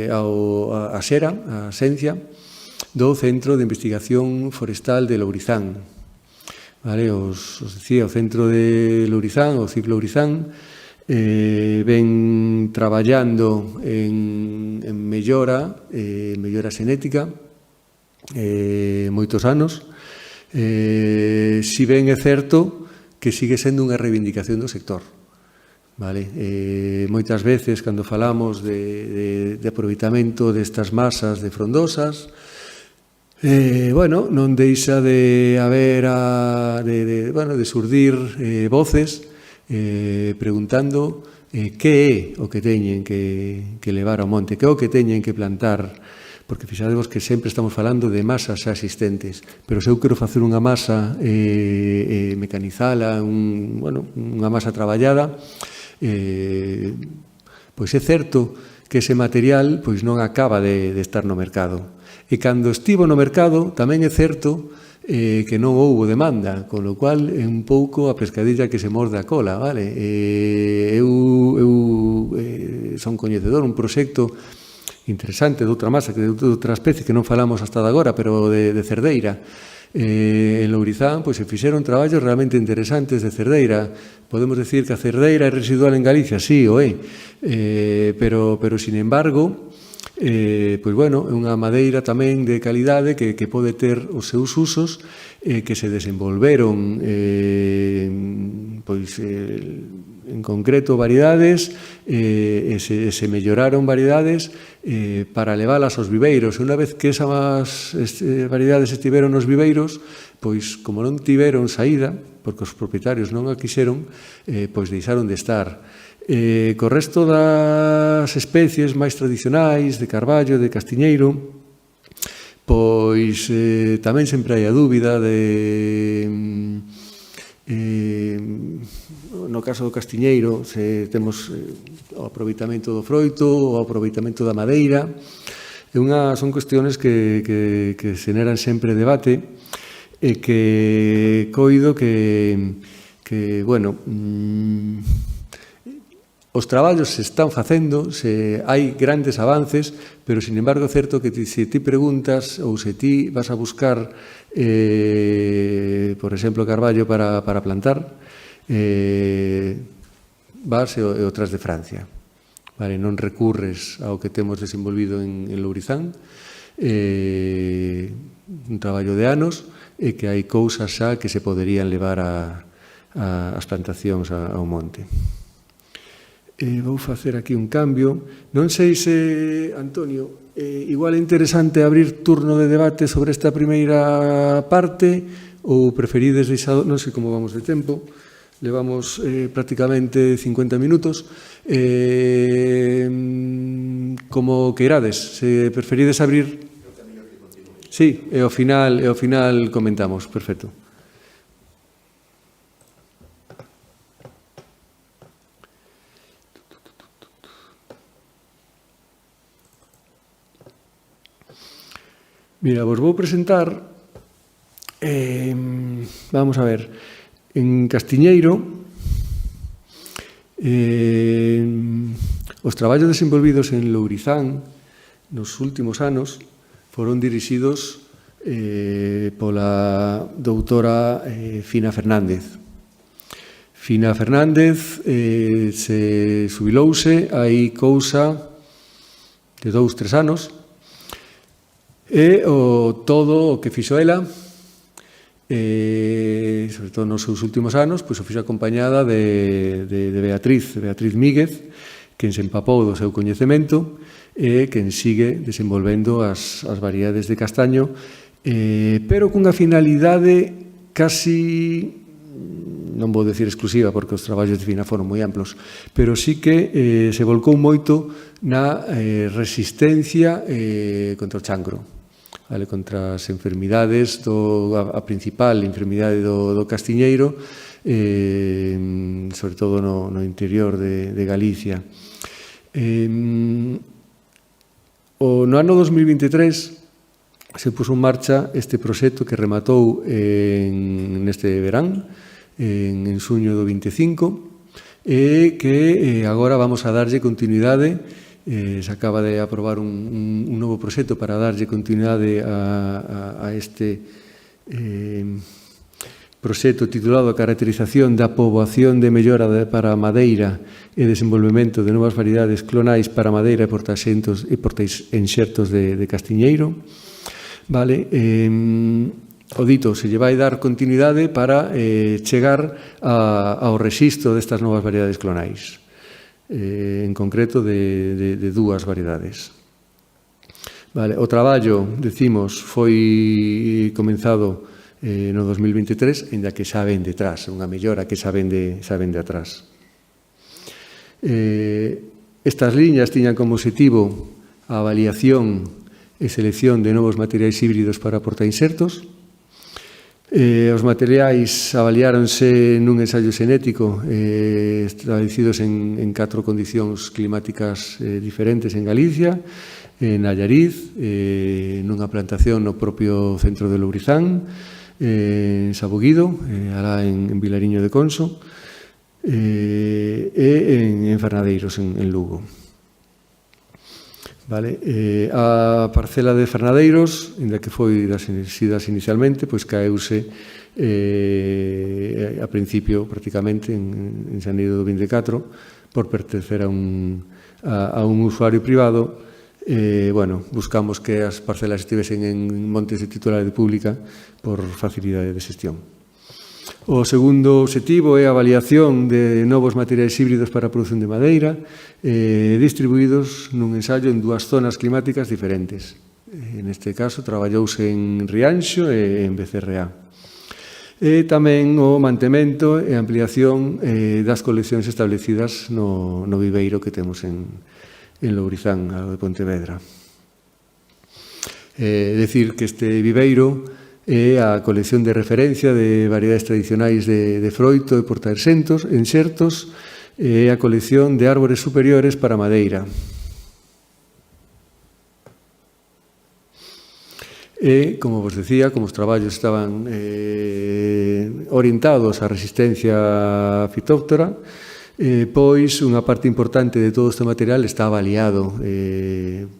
a Xera, a Xencia, do Centro de Investigación Forestal de Lourizán. Vale, os decía, o Centro de Lourizán, o CIF Lourizán, ven traballando en mellora xenética moitos anos. Si ben é certo que sigue sendo unha reivindicación do sector. Vale? Moitas veces, cando falamos de aproveitamento destas masas de frondosas, bueno, non deixa de haber de surdir voces preguntando que é o que teñen que levar ao monte, que é o que teñen que plantar, porque fixadevos que sempre estamos falando de masas xa existentes, pero se eu quero facer unha masa mecanizala, unha masa traballada, pois é certo que ese material pois non acaba de estar no mercado. E cando estivo no mercado, tamén é certo que non houbo demanda, con lo cual é un pouco a pescadilla que se morde a cola, vale? Eu son coñecedor, un proxecto interesante de outra masa, de outra especie que non falamos hasta de agora, pero de cerdeira. En Lourizán pois, se fixeron traballos realmente interesantes de cerdeira. Podemos decir que a cerdeira é residual en Galicia, sí, o é, pero sin embargo, pois bueno, é unha madeira tamén de calidade que pode ter os seus usos, que se desenvolveron pois en concreto variedades, se melloraron variedades para leválas aos viveiros. Unha vez que esas variedades estiveron nos viveiros, pois como non tiveron saída, porque os propietarios non a quixeron, pois deixaron de estar. Co resto das especies máis tradicionais, de carballo, de castiñeiro, pois tamén sempre hai a dúbida de... no caso do castiñeiro, se temos o aproveitamento do froito, o aproveitamento da madeira, son cuestiones que xeneran sempre debate e que coido que bueno, os traballos se están facendo, hai grandes avances, pero, sin embargo, é certo que se ti preguntas ou se ti vas a buscar, por exemplo, carballo para plantar, vas e o tras de Francia. Non recurres ao que temos desenvolvido en Lourizán, un traballo de anos, e que hai cousas xa que se poderían levar as plantacións ao monte. Vou facer aquí un cambio. Non sei se, Antonio, igual é interesante abrir turno de debate sobre esta primeira parte ou preferides deixado, non sei como vamos de tempo, levamos prácticamente 50 minutos. Como queirades, se preferides abrir... Sí, e ao final comentamos, perfecto. Mira, vos vou presentar, vamos a ver, en Castiñeiro, os traballos desenvolvidos en Lourizán nos últimos anos foron dirixidos pola doutora Fina Fernández. Fina Fernández se xubilouse hai cousa de 2-3 anos, e todo o que fixo ela, sobre todo nos seus últimos anos, pois o fixo acompañada de Beatriz Míguez, quen se empapou do seu coñecemento e quen sigue desenvolvendo as variedades de castaño, pero cunha finalidade casi, non vou decir exclusiva, porque os traballos de Fina foron moi amplos, pero sí que se volcou moito na resistencia contra o chancro, contra as enfermidades, a principal enfermidade do castiñeiro, sobre todo no interior de Galicia. No ano 2023 se puso en marcha este proxecto que rematou neste verán, en xuño do 25, e que agora vamos a darlle continuidade. Se acaba de aprobar un novo proxecto para darlle continuidade a este proxecto titulado a caracterización da poboación de mellora para a madeira e desenvolvemento de novas variedades clonais para a madeira e portaenxertos de castiñeiro. O dito, se lle vai dar continuidade para chegar ao rexistro destas novas variedades clonais, en concreto de 2 variedades. O traballo, decimos, foi comenzado no 2023, ainda que xa ven detrás, unha mellora que xa ven de atrás. Estas liñas tiñan como objetivo a avaliación e selección de novos materiais híbridos para portainsertos. Os materiais avaliáronse nun ensaio xenético establecidos en 4 condicións climáticas diferentes en Galicia, en Allariz, nunha plantación no propio centro de Lourizán, en Saboguido, alá en Vilariño de Conso, e en Fernadeiros, en Lugo. Vale. A parcela de Fernadeiros, inda que foi das inicialmente, pois caeuse a principio, prácticamente, en xaneiro do 24, por pertencer a un usuario privado. Buscamos que as parcelas estivesen en montes de titularidade pública por facilidade de xestión. O segundo objetivo é a avaliación de novos materiais híbridos para a produción de madeira distribuídos nun ensaio en 2 zonas climáticas diferentes. Neste caso, traballouse en Rianxo e en Becerreá. E tamén o mantemento e ampliación das coleccións establecidas no viveiro que temos en Lourizán, ao de Pontevedra. Decir que este viveiro é a colección de referencia de variedades tradicionais de froito e portainsertos, e a colección de árbores superiores para madeira. E, como vos decía, como os traballos estaban orientados á resistencia fitóptora, pois unha parte importante de todo este material está avaliado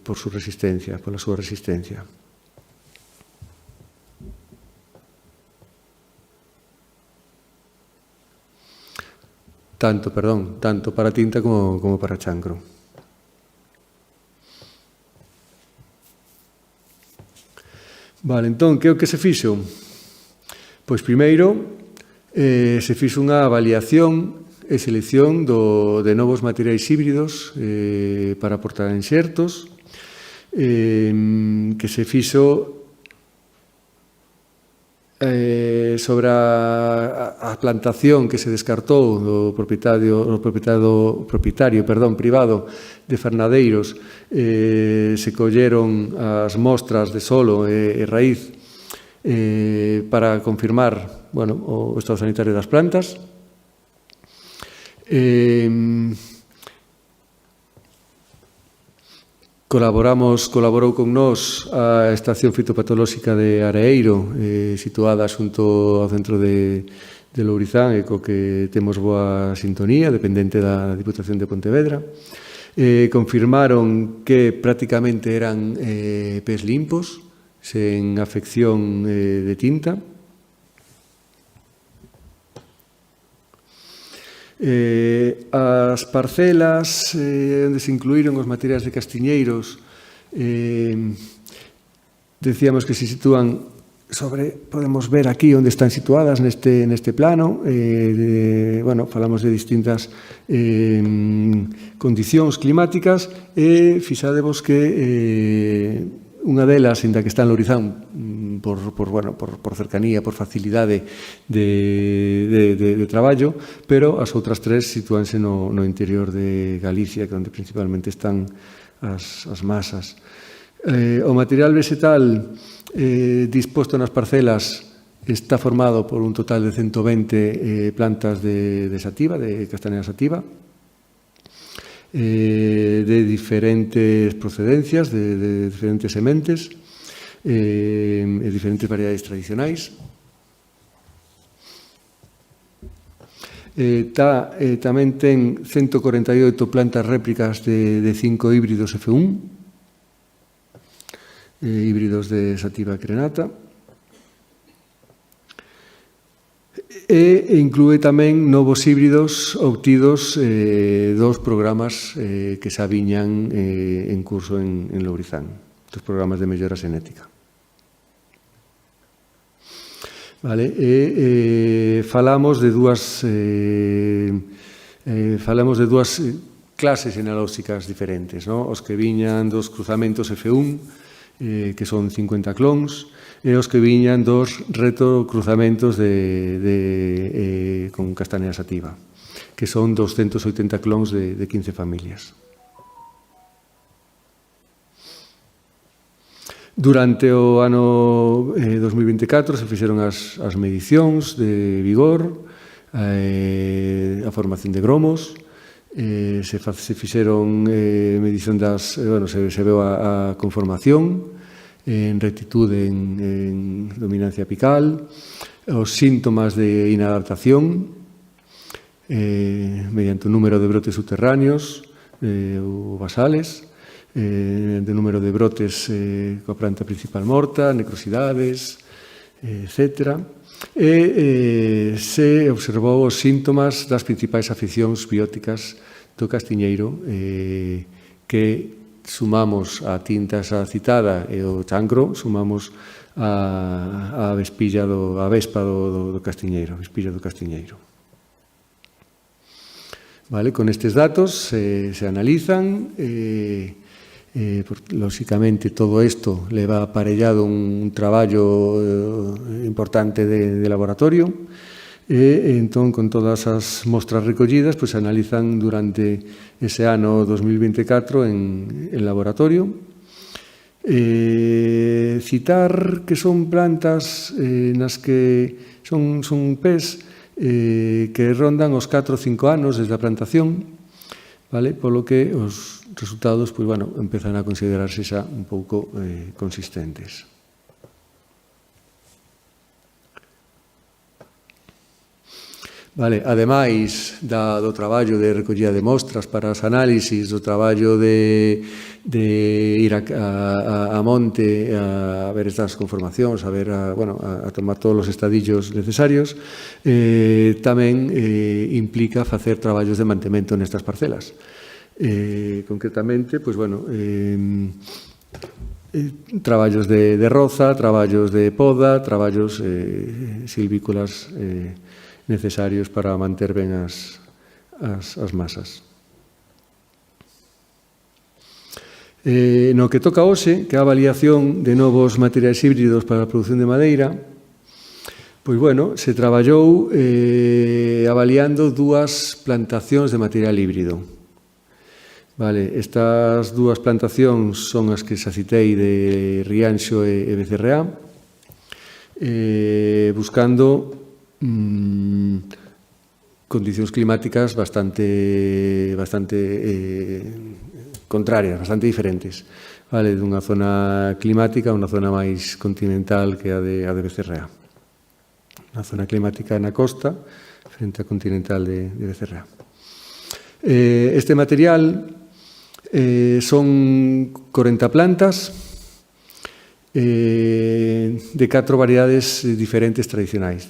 por súa resistencia. Tanto para tinta como para chancro. Vale, entón, que é o que se fixo? Pois primeiro se fixo unha avaliación e selección de novos materiais híbridos para portainsertos, que se fixo sobre a plantación que se descartou do propietario privado de Fernadeiros. Se colleron as mostras de solo e raíz para confirmar o estado sanitario das plantas. Colaborou con nós a Estación Fitopatolóxica de Areeiro, situada xunto ao centro de Lourizán, e co que temos boa sintonía, dependente da Diputación de Pontevedra. Confirmaron que prácticamente eran pés limpos, sen afección de tinta. As parcelas onde se incluíron os materiais de castiñeiros, decíamos que se sitúan podemos ver aquí onde están situadas neste plano. Falamos de distintas condicións climáticas, e fixadevos que unha delas, ainda que está en Lourizán, por cercanía, por facilidade de traballo, pero as outras 3 sitúanse no interior de Galicia, que é onde principalmente están as masas. O material vegetal disposto nas parcelas está formado por un total de 120 plantas de sativa, de castaña sativa, de diferentes procedencias, de diferentes sementes, e diferentes variedades tradicionais. Tamén ten 148 plantas réplicas de 5 híbridos F1, híbridos de sativa crenata. E inclúe tamén novos híbridos obtidos dos programas que se aviñan en curso en Lourizán, dos programas de mellora xenética. Vale, falamos de dúas clases enolóxicas diferentes, no? Os que viñan dos cruzamentos F1, que son 50 clons, e os que viñan dos retrocruzamentos con castaña sativa, que son 280 clons de 15 familias. Durante o ano 2024 se fixeron as medicións de vigor, a formación de gromos, se fixeron medición das, se veu a conformación en rectitude, en dominancia apical, os síntomas de inadaptación mediante o número de brotes subterráneos ou basales, de número de brotes coa planta principal morta, necrosidades, etc. E se observou os síntomas das principais afeccións bióticas do castiñeiro, que sumamos a tinta esa citada e o chancro, sumamos a vespa do castiñeiro, a vespilla do castiñeiro. Vale, con estes datos se analizan, lóxicamente todo isto leva aparellado un traballo importante de laboratorio, e entón con todas as mostras recollidas se analizan durante ese ano 2024 en laboratorio. Citar que son plantas nas que son pés que rondan os 4 ou 5 anos desde a plantación, vale? Polo que os resultados empezan a considerarse xa un pouco consistentes. Vale, ademais do traballo de recollida de mostras para os análisis, do traballo de ir a monte a ver estas conformacións, a tomar todos os estadillos necesarios, tamén implica facer traballos de mantemento nestas parcelas. Concretamente, traballos de roza, traballos de poda, traballos silvícolas necesarios para manter ben as masas. No que toca hoxe, que é a avaliación de novos materiais híbridos para a produción de madeira, se traballou avaliando 2 plantacións de material híbrido. Vale, estas 2 plantacións son as que xa citei de Rianxo e Becerreá, buscando condicións climáticas bastante contrarias, bastante diferentes. Vale, dunha zona climática a unha zona máis continental que a de Becerreá. Unha zona climática na costa frente a continental de Becerreá. Este material son 40 plantas de 4 variedades diferentes tradicionais.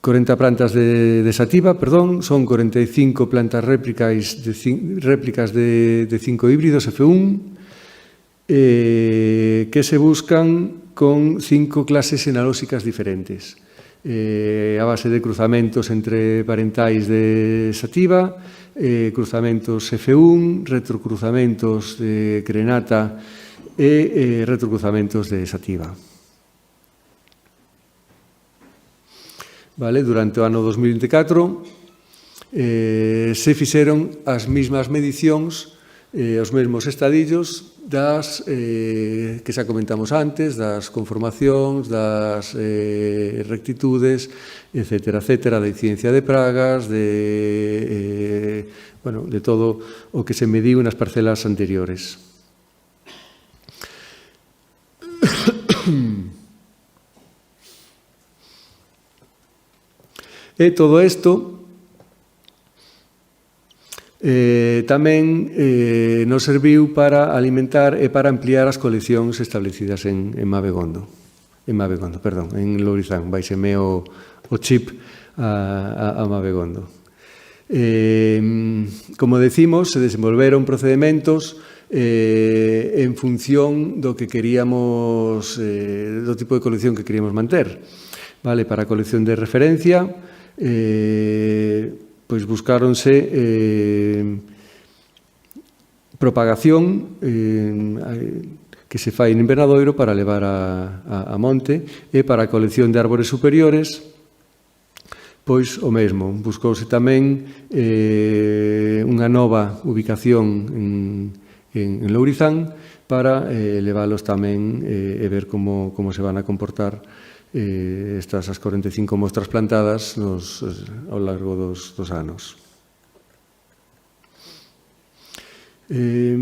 40 plantas de sativa, son 45 plantas réplicas de 5 híbridos F1 que se buscan con 5 clases enalóxicas diferentes, a base de cruzamentos entre parentais de sativa, cruzamentos F1, retrocruzamentos de crenata e retrocruzamentos de sativa. Vale, durante o ano 2024 se fixeron as mesmas medicións, os mesmos estadillos das que xa comentamos antes, das conformacións, das rectitudes, etcétera, da incidencia de pragas, de todo o que se mediu nas parcelas anteriores. E todo isto tamén nos serviu para alimentar e para ampliar as coleccións establecidas en Lourizán. Baixeme o chip a Mabegondo. Como decimos, se desenvolveron procedementos en función do que queríamos, do tipo de colección que queríamos manter. Vale, para a colección de referencia, buscáronse propagación que se fai en invernadoiro para levar a monte, e para a colección de árbores superiores, pois o mesmo. Buscouse tamén unha nova ubicación en Lourizán para leválos tamén e ver como se van a comportar estas 45 mostras plantadas ao largo dos anos. Eu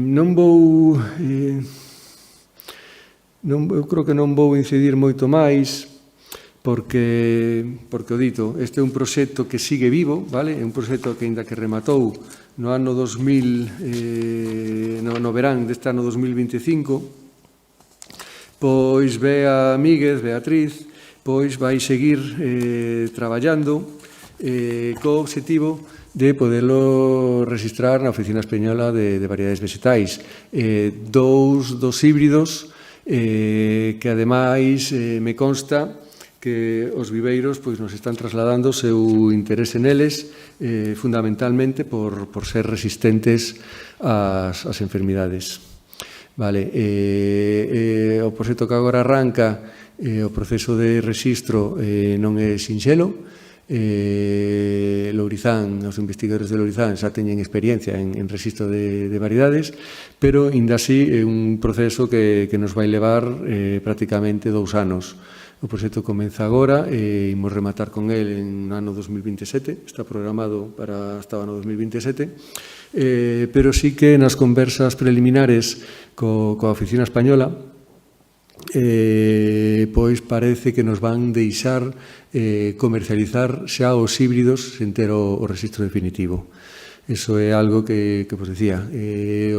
creo que non vou incidir moito máis, porque o dito, este é un proxecto que sigue vivo, vale? É un proxecto que, ainda que rematou no ano 2000, no verán deste ano 2025, pois Beatriz, pois vai seguir traballando co objetivo de poderlo registrar na Oficina Española de Variedades Vegetais. Dous dos híbridos que, ademais, me consta que os viveiros pois nos están trasladando o seu interese neles, fundamentalmente por ser resistentes ás enfermidades. Vale, o proxecto que agora arranca, o proceso de rexistro non é sinxelo. Lourizán, os investigadores de Lourizán xa teñen experiencia en rexistro de variedades, pero, ainda así, é un proceso que nos vai levar prácticamente 2 anos. O proxecto comeza agora e imos rematar con el en ano 2027, está programado para hasta o ano 2027, pero sí que nas conversas preliminares coa Oficina Española pois parece que nos van deixar comercializar xa os híbridos sen ter o rexistro definitivo. Iso é algo que vos decía,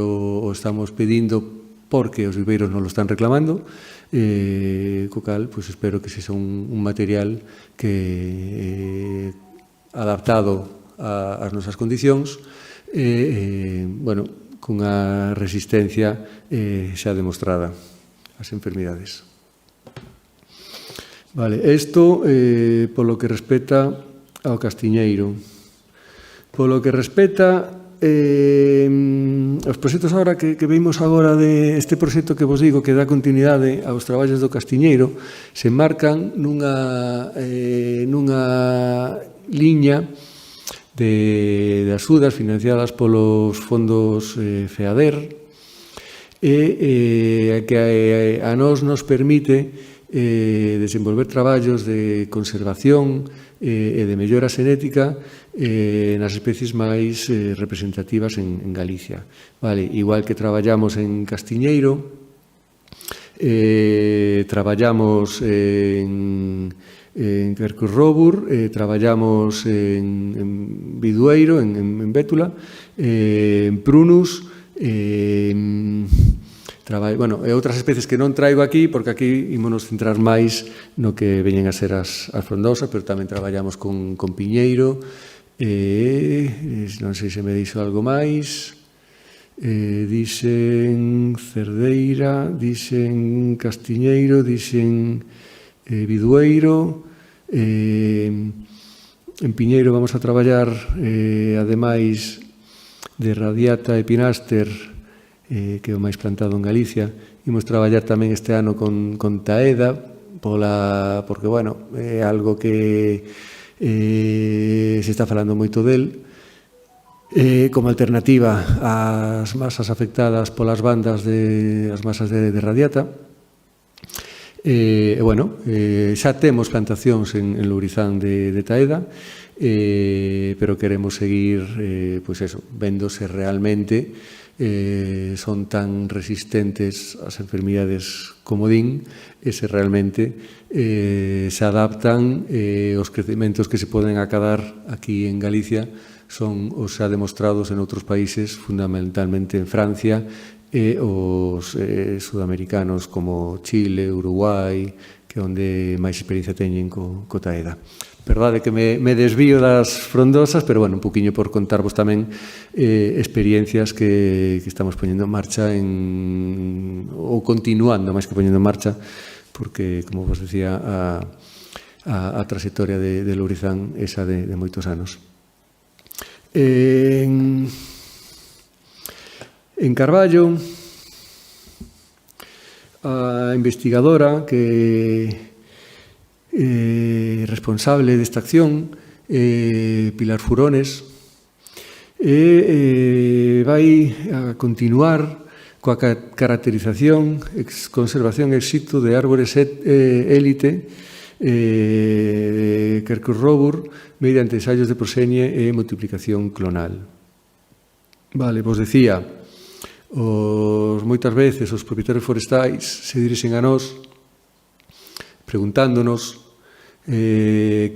o estamos pedindo porque os viveiros non lo están reclamando, co cal, pois espero que sexa un material que adaptado ás nosas condicións, bueno, cunha resistencia xa demostrada ás enfermidades. Vale, isto polo que respecta ao castiñeiro. Polo que respecta os proxectos agora que vimos agora deste proxecto que vos digo que dá continuidade aos traballos do castiñeiro, se marcan nunha liña de axudas financiadas polos fondos FEADER, e que a nos permite desenvolver traballos de conservación e de mellora xenética nas especies máis representativas en Galicia. Vale, igual que traballamos en castiñeiro, traballamos en Quercus robur, traballamos en bidueiro, en bétula, en prunus, e outras especies que non traigo aquí, porque aquí ímonos centrar máis no que veñen a ser as frondosas, pero tamén traballamos con piñeiro, non sei se me dixo algo máis, dixen cerdeira, dixen castiñeiro, dixen bidueiro, en piñeiro vamos a traballar, ademais de radiata e pináster, que é o máis plantado en Galicia. Imos traballar tamén este ano con taeda, porque, bueno, é algo que se está falando moito del, como alternativa ás masas afectadas polas bandas as masas de radiata. Bueno, xa temos plantacións en Lourizán de taeda, pero queremos seguir vendo se realmente son tan resistentes ás enfermidades como din, e se realmente se adaptan os crecementos que se poden acadar aquí en Galicia son os xa demostrados en outros países, fundamentalmente en Francia, e os sudamericanos como Chile, Uruguai, que é onde máis experiencia teñen co taeda. Verdade que me desvío das frondosas, pero, bueno, un poquinho por contarvos tamén experiencias que estamos poñendo en marcha ou continuando, máis que poñendo en marcha, porque, como vos decía, a trayectoria de Lourizán esa de moitos anos. En Carballo, A investigadora que é responsable desta acción é Pilar Furones, e vai a continuar coa caracterización, conservación e éxito de árbores élite Quercus-Robur mediante ensaios de prosenie e multiplicación clonal. Vale, vos decía, moitas veces os propietarios forestais se dirixen a nós preguntándonos que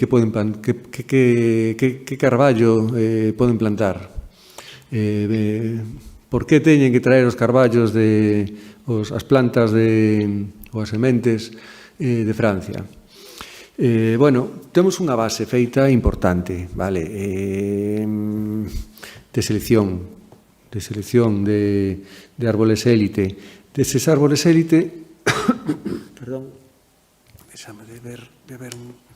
carballo poden plantar, por que teñen que traer os carballos as plantas ou as sementes de Francia. Bueno, temos unha base feita importante, vale, de selección de árboles élite. Deses árboles élite, perdón, deixame de ver un...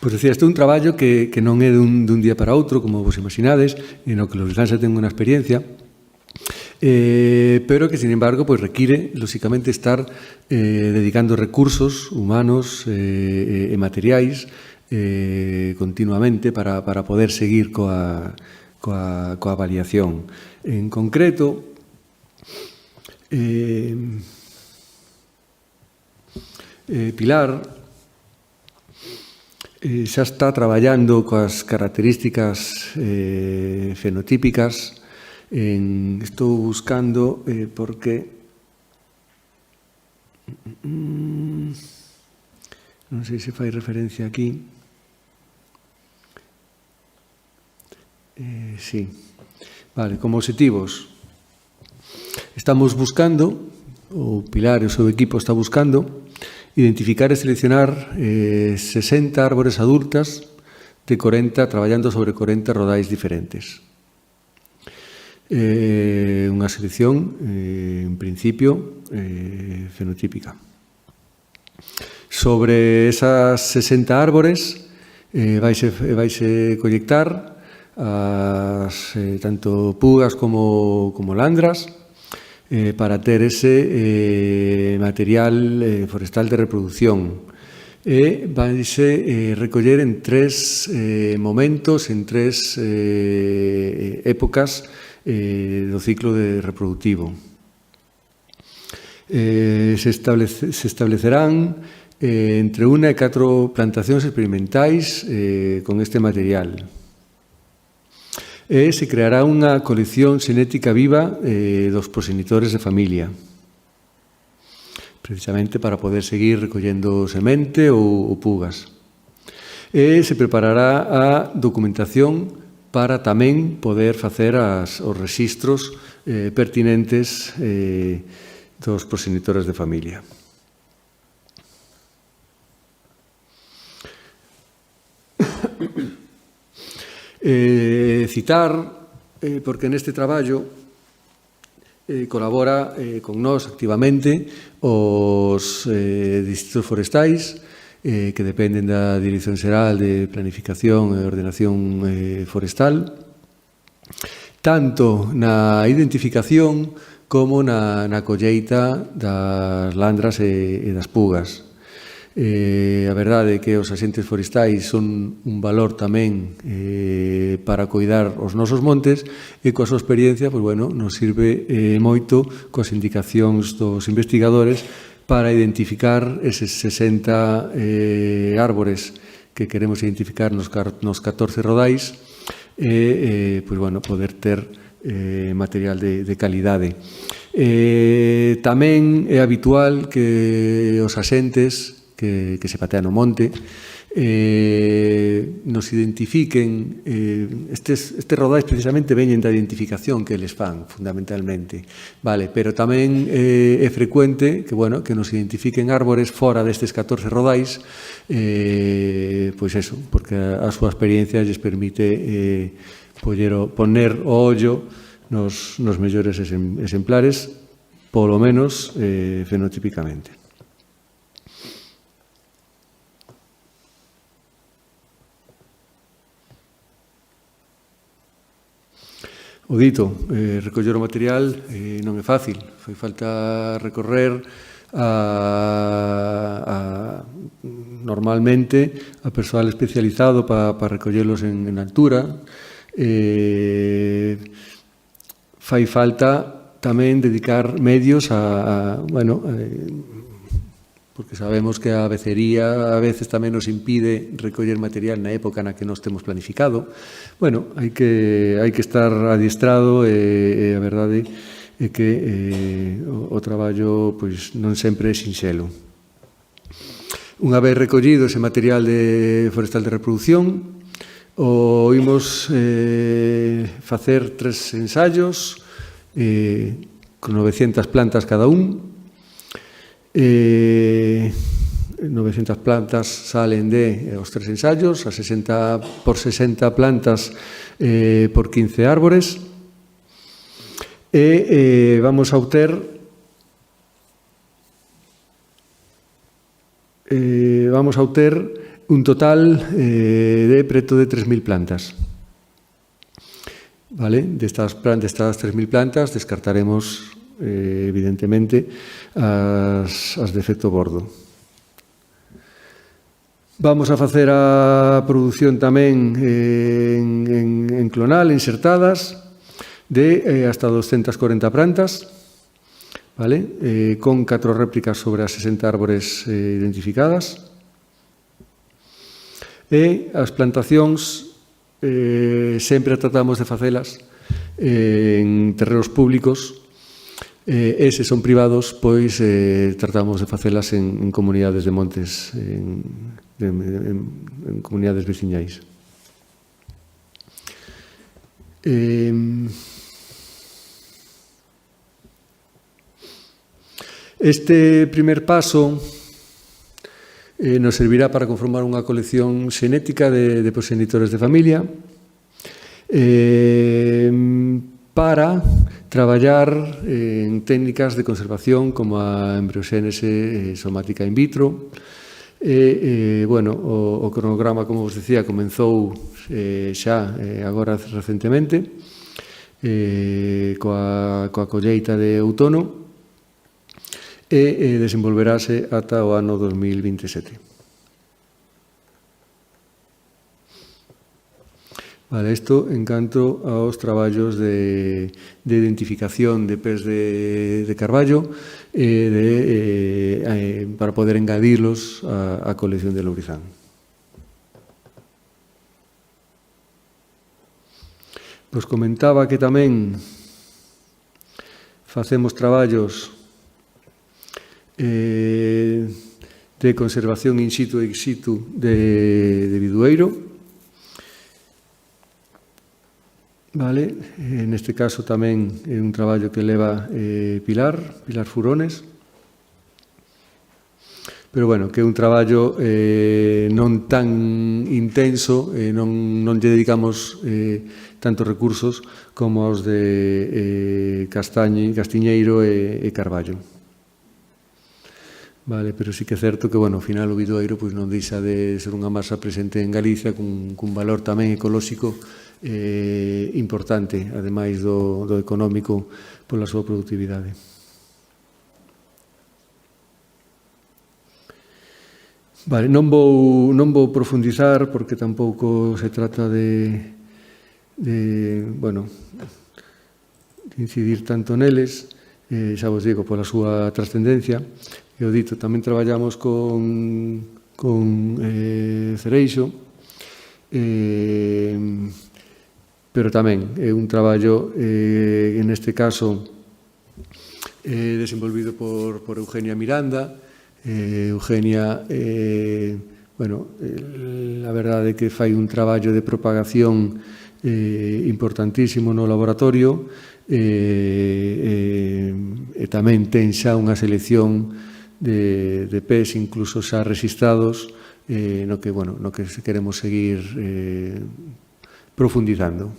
Pois decía, este é un traballo que non é dun día para outro, como vos imaginades, e no que los Lanza ten unha experiencia, pero que, sin embargo, pues require, lóxicamente, estar dedicando recursos humanos e materiais continuamente para poder seguir coa avaliación. En concreto, Pilar xa está traballando coas características fenotípicas. Estou buscando porque non sei se fai referencia aquí. Sí. Vale, como obxectivos estamos buscando, o Pilar e o seu equipo está buscando identificar e seleccionar 60 árbores adultas de 40, traballando sobre 40 rodais diferentes. Unha selección, en principio, fenotípica. Sobre esas 60 árbores vaise colectar tanto pugas como landras, para ter ese material forestal de reproducción. E vaise recoller en 3 momentos, en 3 épocas do ciclo reproductivo. Se establecerán entre 1 e 4 plantacións experimentais con este material. E se creará unha colección xenética viva dos proxenitores de familia, precisamente para poder seguir recollendo semente ou pugas. E se preparará a documentación para tamén poder facer os rexistros pertinentes dos proxenitores de familia. Citar, porque neste traballo colabora con nós activamente os distritos forestais que dependen da Dirección Xeral de Planificación e Ordenación Forestal, tanto na identificación como na colleita das landras e das pugas. A verdade é que os axentes forestais son un valor tamén para coidar os nosos montes e coa súa experiencia nos sirve moito coas indicacións dos investigadores para identificar eses 60 árbores que queremos identificar nos 14 rodais e poder ter material de calidade. Tamén é habitual que os axentes que se patean no monte nos identifiquen. Estes rodais precisamente veñen da identificación que eles fan, fundamentalmente, vale, pero tamén é frecuente que nos identifiquen árbores fora destes 14 rodais, pois eso, porque a súa experiencia lles permite poner o ollo nos mellores exemplares, polo menos fenotípicamente. O dito, recoller o material non é fácil, foi falta recorrer normalmente a persoal especializado para recollelos en altura. Fai falta tamén dedicar medios porque sabemos que a becería a veces tamén nos impide recoller material na época na que nos temos planificado. Bueno, hai que estar adiestrado e a verdade é que o traballo pois non sempre é sinxelo. Unha vez recollido ese material forestal de reproducción, imos facer 3 ensaios con 900 plantas cada un. 900 plantas salen os 3 ensaios, a 60 por 60 plantas por 15 árbores, e vamos a obter un total de preto de 3.000 plantas. Vale? Destas 3.000 plantas descartaremos evidentemente as de efecto bordo. Vamos a facer a produción tamén en clonal, insertadas, de hasta 240 plantas, vale? Con 4 réplicas sobre as 60 árbores identificadas. E as plantacións sempre tratamos de facelas en terrenos públicos. E se son privados, pois tratamos de facelas en comunidades de montes, en comunidades veciñais. Este primer paso nos servirá para conformar unha colección xenética de proxenitores de familia, para traballar en técnicas de conservación como a embrioxénese somática in vitro. O cronograma, como vos decía, comenzou xa agora recentemente coa colleita de outono e desenvolverase ata o ano 2027. Vale, isto en canto aos traballos de identificación de pés de carballo para poder engadilos á colección de Lourizán. Vos comentaba que tamén facemos traballos de conservación in situ e ex situ de bidueiro. Vale, neste caso tamén é un traballo que leva Pilar Furones, pero bueno, que é un traballo non tan intenso, non lle dedicamos tantos recursos como aos de Castiñeiro e Carballo. Vale, pero sí que é certo que, bueno, ao final o bidueiro pois non deixa de ser unha masa presente en Galicia cun valor tamén ecolóxico importante, ademais do económico pola súa productividade. Vale, non vou profundizar porque tampouco se trata de incidir tanto neles, xa vos digo, pola súa trascendencia. E o dito, tamén traballamos con cereixo, pero tamén é un traballo, en este caso, desenvolvido por Eugenia Miranda. Eugenia, a verdade é que fai un traballo de propagación importantísimo no laboratorio e tamén ten xa unha selección de pés, incluso xa rexistrados, no que queremos seguir profundizando.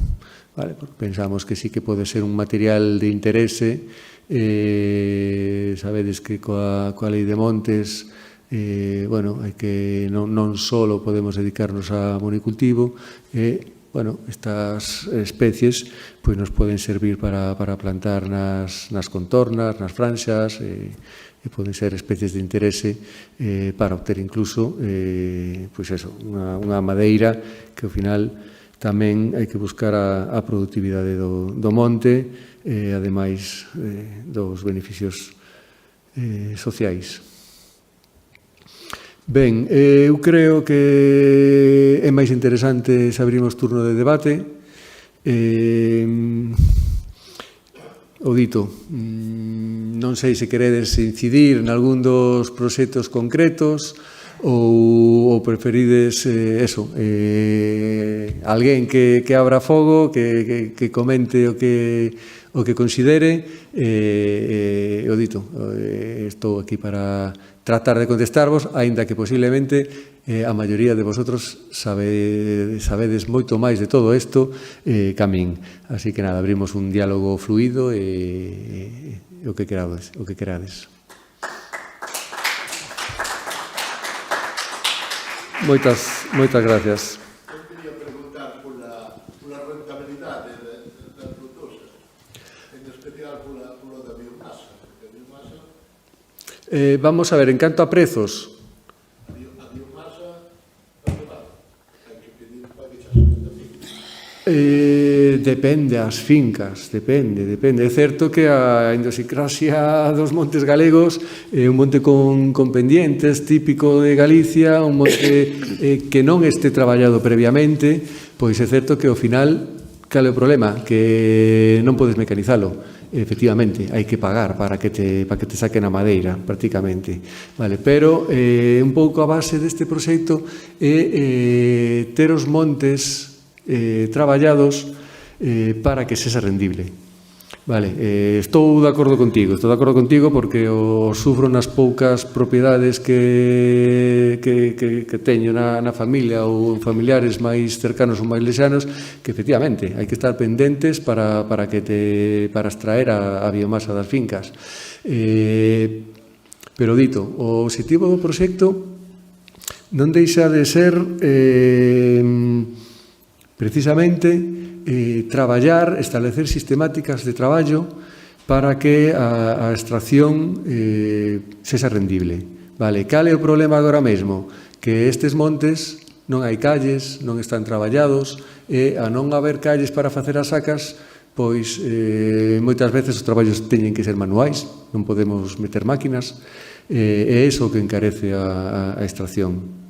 vale? Porque pensamos que sí que pode ser un material de interese. Sabedes que coa lei de montes hai que non só podemos dedicarnos a monicultivo, estas especies pois nos poden servir para plantar nas contornas, nas franxas, e poden ser especies de interese para obter incluso unha madeira que ao final tamén hai que buscar a productividade do monte, ademais dos beneficios sociais. Ben, eu creo que é máis interesante se abrimos turno de debate. O dito, non sei se queredes incidir en algún dos proxectos concretos ou preferides alguén que abra fogo, que comente o que considere. O dito, estou aquí para tratar de contestarvos, aínda que posiblemente a maioría de vosotros sabedes moito máis de todo isto que a min. Así que nada, abrimos un diálogo fluido e o que querades. Moitas gracias. Eu quería preguntar pola rentabilidade das frutosas, en especial polo da biomasa, porque a biomasa... Vamos a ver, en canto a prezos... A biomasa, hai que pedir para que xa se venda fincas. Depende as fincas, depende. É certo que a idiosincrasia dos montes galegos é un monte con pendientes, típico de Galicia, un monte que non este traballado previamente, pois é certo que ao final, cal é o problema? Que non podes mecanizalo. Efectivamente, hai que pagar para que te saquen a madeira, prácticamente. Vale, pero un pouco a base deste proxecto é ter os montes traballados para que sexa rendible. Vale, estou de acordo contigo porque o sufro nas poucas propiedades que teño na familia ou familiares máis cercanos ou máis lexianos, que efectivamente hai que estar pendentes para extraer a biomasa das fincas. Pero dito, o obxectivo do proxecto non deixa de ser precisamente traballar, establecer sistemáticas de traballo para que a extracción sexa rendible. Vale, cal é o problema agora mesmo? Que estes montes non hai calles, non están traballados, e a non haber calles para facer as sacas, pois moitas veces os traballos teñen que ser manuais, non podemos meter máquinas, e é iso que encarece a extracción.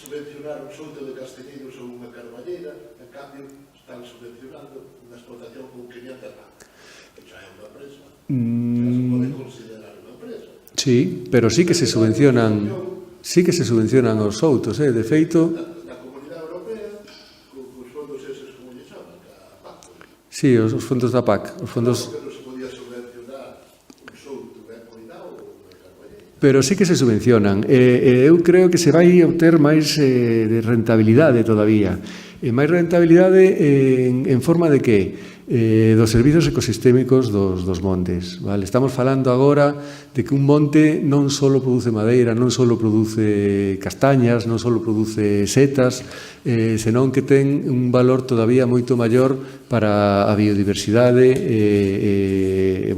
Subvencionar un solto de castañeiros ou unha carballeira, en cambio están subvencionando unha explotación con 500 vacas, que xa é unha empresa, xa se pode considerar unha empresa. Sí, pero sí que se subvencionan os soutos, de feito... Na Comunidade Europea, os fondos eses, como lle chaman, a PAC. Sí, os fondos da PAC, os fondos... Pero sí que se subvencionan. Eu creo que se vai obter máis de rentabilidade todavía. Máis rentabilidade en forma de que? Dos servizos ecosistémicos dos montes. Vale? Estamos falando agora de que un monte non só produce madeira, non só produce castañas, non só produce setas, senón que ten un valor todavía moito maior para a biodiversidade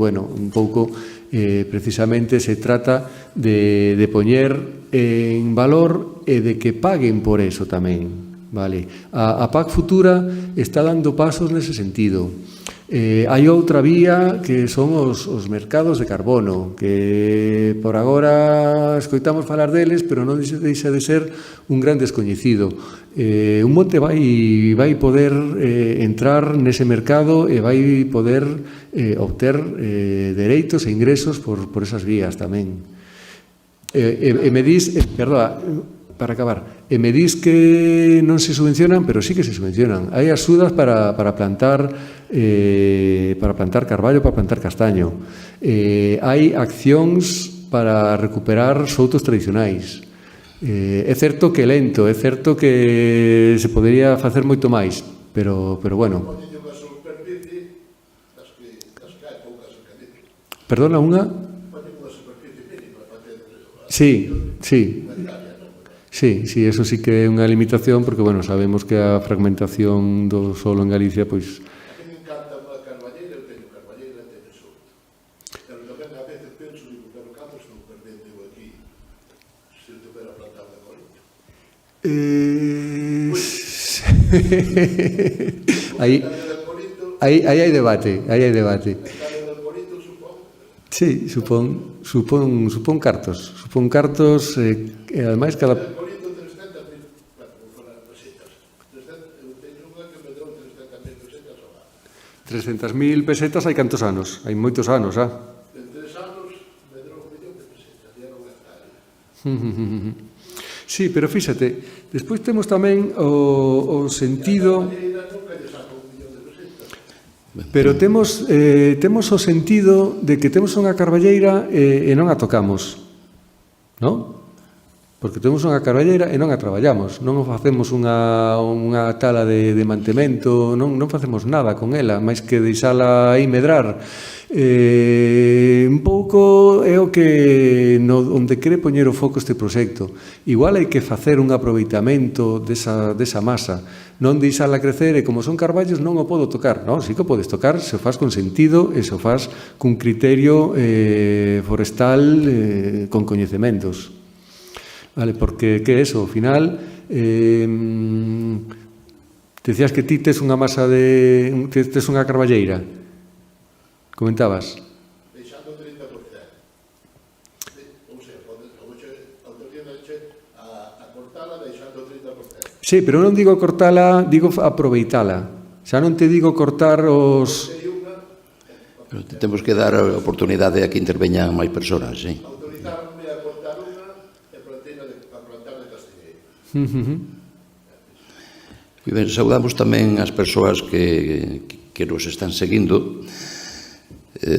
un pouco... precisamente se trata de poñer en valor e de que paguen por eso tamén. Vale. A PAC Futura está dando pasos nese sentido. Hai outra vía que son os mercados de carbono, que por agora escoitamos falar deles, pero non deixa de ser un gran descoñecido. Un monte vai poder entrar nese mercado e vai poder obter dereitos e ingresos por esas vías tamén. Me dis, para acabar, me dis que non se subvencionan, pero sí que se subvencionan. Hai axudas para plantar carballo, para plantar castaño. Hai accións para recuperar soutos tradicionais. É certo que é lento, é certo que se podería facer moito máis, pero bueno. Poñenlle unha superficie das que hai poucas academias. Perdona, unha? Poñen unha superficie mínima para facer Sí, sí. unha hectárea, non? Sí, sí, eso sí que é unha limitación, porque, bueno, sabemos que a fragmentación do solo en Galicia, pois, A mí me encanta unha carballeira, eu teño carballeira, teño souto. Pero tamén a veces penso, digo, pero cando estou perdendo eu aquí se eu tivera plantado de colito? aí hai debate, aí hai debate. Hectárea de colito, supongo. Sí, supón cartos, e ademais cada... De colito 300.000, bueno, vou falar de pesetas. Eu teño unha que me deu 300.000 pesetas ao ano. 300.000 pesetas hai cantos anos? Hai moitos anos, En 3 anos me deu 1 millón de pesetas, e era unha hectárea. Sí, pero fíxate, despois temos tamén o sentido... Carballeira nunca lle saca 1 millón de pesetas. Pero temos o sentido de que temos unha carballeira e non a tocamos, non? Porque temos unha carballeira e non a traballamos, non facemos unha tala de mantemento, non facemos nada con ela, máis que deixala aí medrar. Un pouco é o que onde quere poñer o foco este proxecto. Igual hai que facer un aproveitamento desa masa, non deixala crecer e como son carballos non o podo tocar. Non, sí que o podes tocar se o faz con sentido e se o faz cun criterio forestal con coñecementos. Vale, porque que é eso? Ao final, decías que ti tes unha masa tes unha carballeira. Comentabas? Deixando 30%. Ou sea, autorizache a cortala deixando 30%. Sí, pero non digo cortala, digo aproveitala. Xa non te digo cortar os... Pero temos que dar a oportunidade a que interveñan máis persoas, sí. Autorizáronme a cortar unha e a plantar de castiñeiro. Moi ben, saudamos tamén as persoas que nos están seguindo, que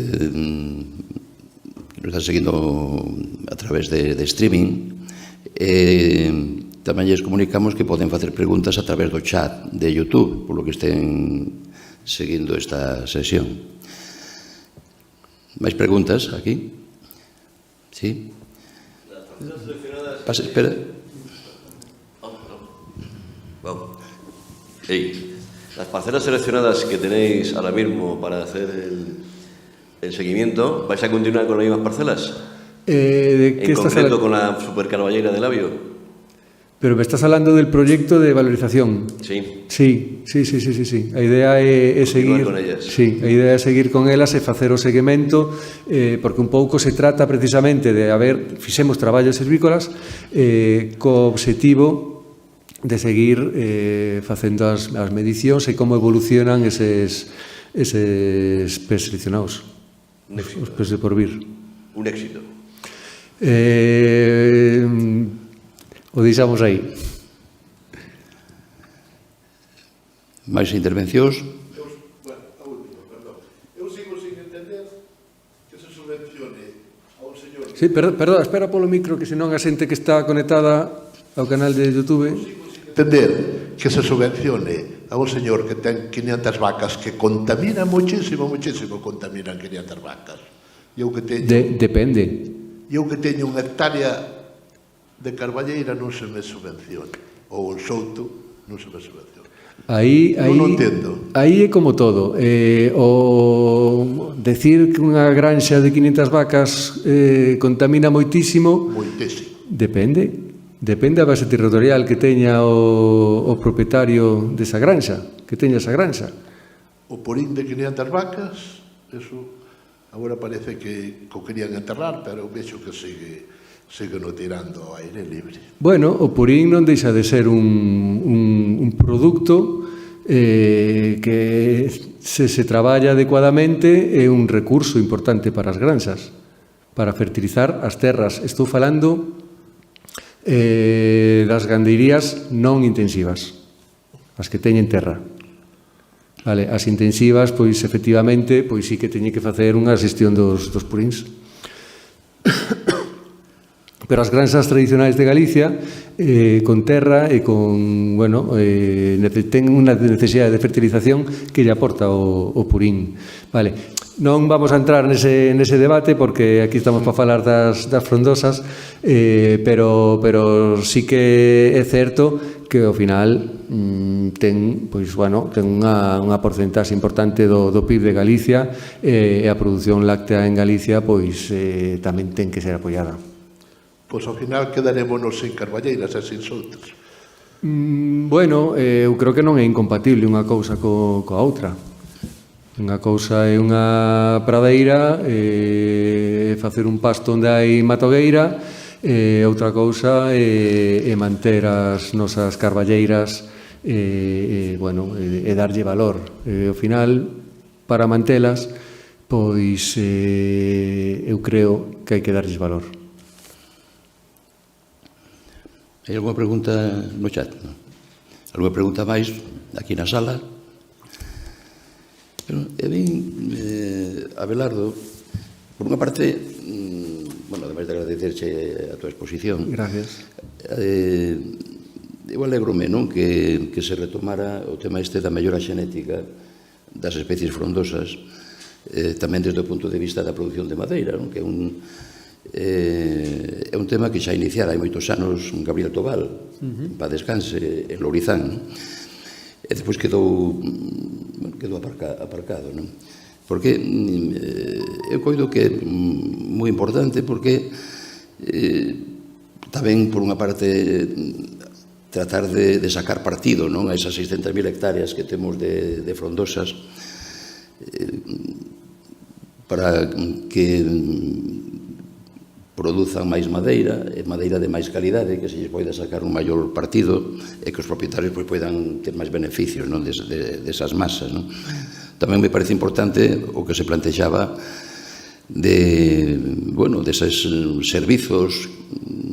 nos están seguindo a través de streaming. Tamén lles comunicamos que poden facer preguntas a través do chat de YouTube, polo que estén seguindo esta sesión. Máis preguntas aquí? Sí? Pase, espera. Las parcelas seleccionadas que tenéis ahora mismo para hacer el seguimiento, ¿vais a continuar con las mismas parcelas? En concreto con la supercarballeira de Labio. Pero me estás hablando del proyecto de valorización. Sí. Sí. A idea é seguir con ellas. Sí, a idea é seguir con elas e facer o seguimento, porque un pouco se trata precisamente de fixemos traballos silvícolas co obxectivo de seguir facendo as medicións e como evolucionan eses pes seleccionados, os pes de porvir. Un éxito. O deixamos aí. Máis intervencións? Bueno, a última, perdón. Eu sigo sin entender que se subvencione a un señor... Sí, perdón, espera polo micro, que senón a xente que está conectada ao canal de YouTube... Entender que se subvencione a un señor que ten 500 vacas que contamina muchísimo contaminan 500 vacas. Eu que teño... Depende. Eu que teño unha hectárea de carballeira non se me subvenciona, ou un souto non se me subvenciona. Non entendo. Aí é como todo. O decir que unha granxa de 500 vacas contamina moitísimo... Moitísimo. Depende a base territorial que teña o propietario desa granxa, que teña esa granxa. O porín de 500 vacas, eso agora parece que o querían enterrar, pero vexo que sigue no tirando ao aire libre. Bueno, o purín non deixa de ser un produto que se traballa adecuadamente é un recurso importante para as granxas, para fertilizar as terras. Estou falando das gandeirías non intensivas, as que teñen terra. Vale, as intensivas, pois, efectivamente, pois sí que teñen que facer unha xestión dos puríns. Pero as granxas tradicionais de Galicia, con terra e con, bueno, ten unha necesidade de fertilización que lle aporta o purín. Vale, non vamos a entrar nese debate porque aquí estamos para falar das frondosas, pero sí que é certo que ao final ten, pois, bueno, ten unha porcentaxe importante do PIB de Galicia e a produción láctea en Galicia, pois, tamén ten que ser apoiada. Pois ao final quedarémonos sin carballeiras e sin soltas. Bueno, eu creo que non é incompatible unha cousa coa outra. Unha cousa é unha pradeira, facer un pasto onde hai matogueira, outra cousa é manter as nosas carballeiras bueno, e darlle valor. Ao final, para mantelas, pois eu creo que hai que darlles valor. Hai alguma pregunta no chat? Alguma pregunta máis aquí na sala? Abelardo, por unha parte, bueno, ademais de agradecerche a tua exposición, gracias. Eu alegrome, non, que se retomara o tema este da mellora xenética das especies frondosas, tamén desde o punto de vista da produción de madeira, non, que é un tema que xa iniciara hai moitos anos Gabriel Tobal, para descanse, en Lourizán, e despois quedou aparcado, non? Porque eu coido que é moi importante porque tamén, por unha parte, tratar de sacar partido, non, a esas 600.000 hectáreas que temos de frondosas para que produzan máis madeira, madeira de máis calidade, que se lles poida sacar un maior partido e que os propietarios poidan ter máis beneficios, non, desas masas, non? Tamén me parece importante o que se plantexaba deses servizos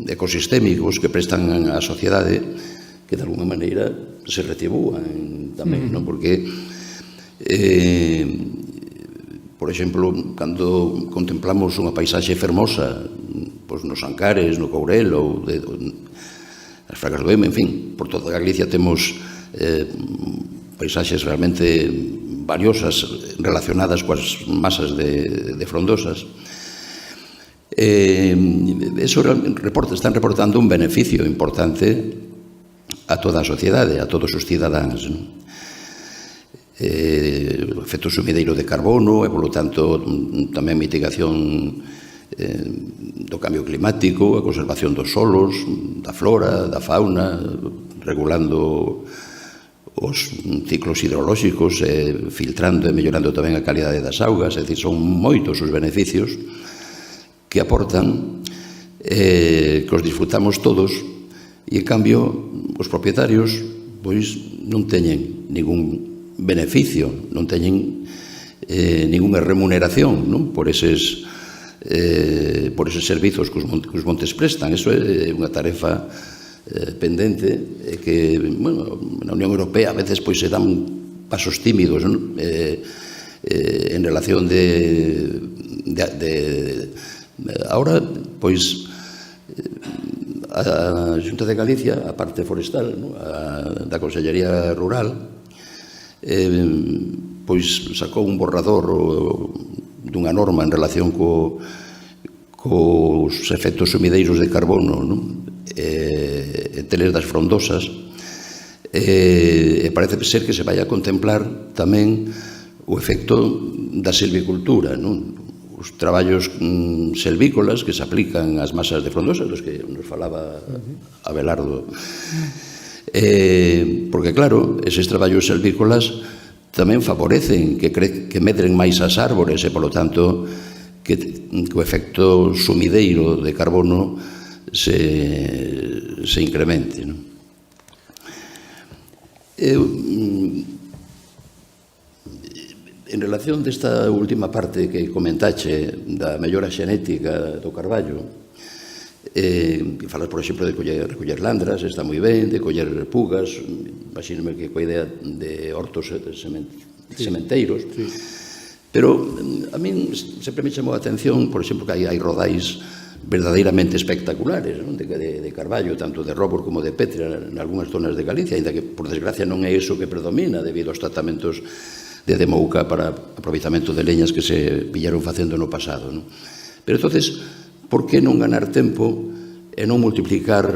ecosistémicos que prestan á sociedade que de alguna maneira se retribúan tamén, non? Porque por exemplo, cando contemplamos unha paisaxe fermosa, pois nos Ancares, no Courel ou as Fragas do Eme, en fin, por toda Galicia temos paisaxes realmente valiosas relacionadas coas masas de frondosas. Eso están reportando un beneficio importante a toda a sociedade, a todos os cidadáns, non? Efecto sumideiro de carbono e, polo tanto, tamén mitigación do cambio climático, a conservación dos solos, da flora, da fauna, regulando os ciclos hidrolóxicos, filtrando e mellorando tamén a calidade das augas. É dicir, son moitos os beneficios que aportan, que os disfrutamos todos, e, en cambio, os propietarios pois non teñen ningún beneficio, non teñen ninguna remuneración, non, por eses servizos que os montes prestan. Eso é unha tarefa pendente que, bueno, na Unión Europea a veces pois se dan pasos tímidos, non? En relación ahora, pois a Xunta de Galicia, a parte forestal, non? Da Consellería Rural, pois sacou un borrador dunha norma en relación cos efectos sumideiros de carbono, non? En teles das frondosas, e parece ser que se vai a contemplar tamén o efecto da silvicultura, non? Os traballos selvícolas que se aplican ás masas de frondosas, dos que nos falaba Abelardo. Porque, claro, eses traballos selvícolas tamén favorecen que medren máis as árbores e, polo tanto, que o efecto sumideiro de carbono se incremente, non? En relación desta última parte que comentache da mellora xenética do carballo, falas, por exemplo, de recoller landras, está moi ben, de coller pugas, imagínome que coa idea de hortos sementeiros, pero a min sempre me chamou a atención, por exemplo, que hai rodais verdadeiramente espectaculares, non? De Carballo, tanto de Robor como de Petria, en algunhas zonas de Galicia, ainda que, por desgracia, non é iso que predomina debido aos tratamentos de demouca para aproveitamento de leñas que se viñeron facendo no pasado, non? Pero, entonces, por que non ganar tempo e non multiplicar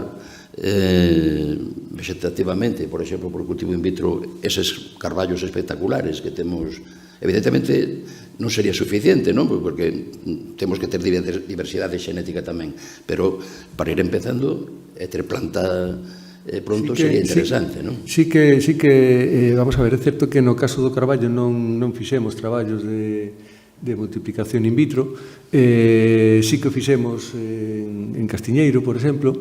vegetativamente, por exemplo, por cultivo in vitro, eses carballos espectaculares que temos? Evidentemente non sería suficiente, non? Porque temos que ter diversidade xenética tamén, pero para ir empezando e ter planta pronto sería interesante, non? Sí que, vamos a ver, é certo que no caso do carballo non fixemos traballos de multiplicación in vitro, sí que o fixemos en Castiñeiro, por exemplo,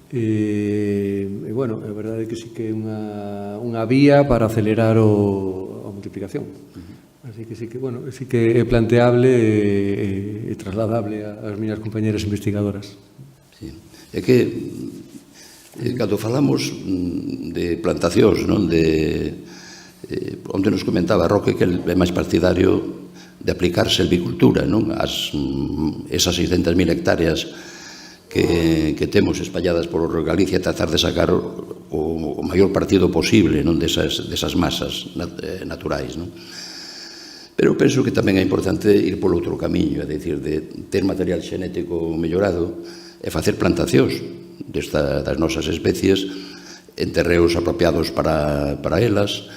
e, bueno, a verdade é que sí que é unha vía para acelerar a multiplicación. Así que sí que, bueno, sí que é planteable e trasladable ás miñas compañeras investigadoras. Sí. É que cando falamos de plantacións, non? Onde nos comentaba Roque que é máis partidario de aplicar silvicultura, non? Esas 600.000 hectáreas que temos espalladas por Galicia, tratar de sacar o maior partido posible, non? Desas masas naturais, non? Pero penso que tamén é importante ir polo outro camiño, é dicir, de ter material xenético mellorado e facer plantacións das nosas especies en terreos apropiados para elas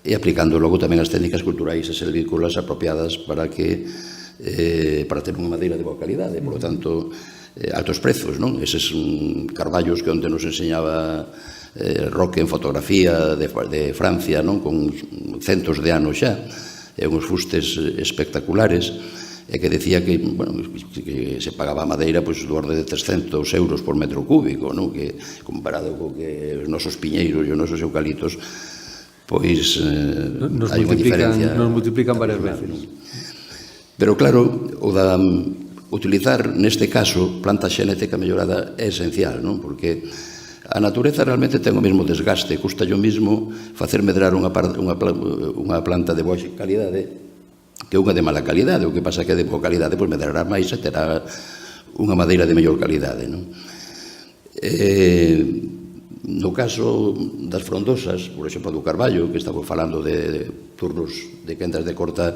e aplicando logo tamén as técnicas culturais e silvícolas apropiadas para ter unha madeira de boa calidade, por lo tanto, altos prezos, non? Eses carballos que onde nos enseñaba Roque en fotografía de Francia, non? Con centos de anos xa, e uns fustes espectaculares, e que decía que, bueno, que se pagaba a madeira do orde de 300 euros por metro cúbico, non? Que comparado co que os nosos piñeiros e os nosos eucaliptos, pois hai unha diferencia. Nos multiplican varias veces. Pero claro, o da utilizar neste caso planta xenética mellorada é esencial, non? Porque a natureza realmente ten o mesmo desgaste, custa o mesmo facer medrar unha planta de boa calidade que unha de mala calidade. O que pasa é que de boa calidade pois medrará máis e terá unha madeira de mellor calidade, non? No caso das frondosas, por exemplo, do carballo, que estamos falando de turnos de quendas de corta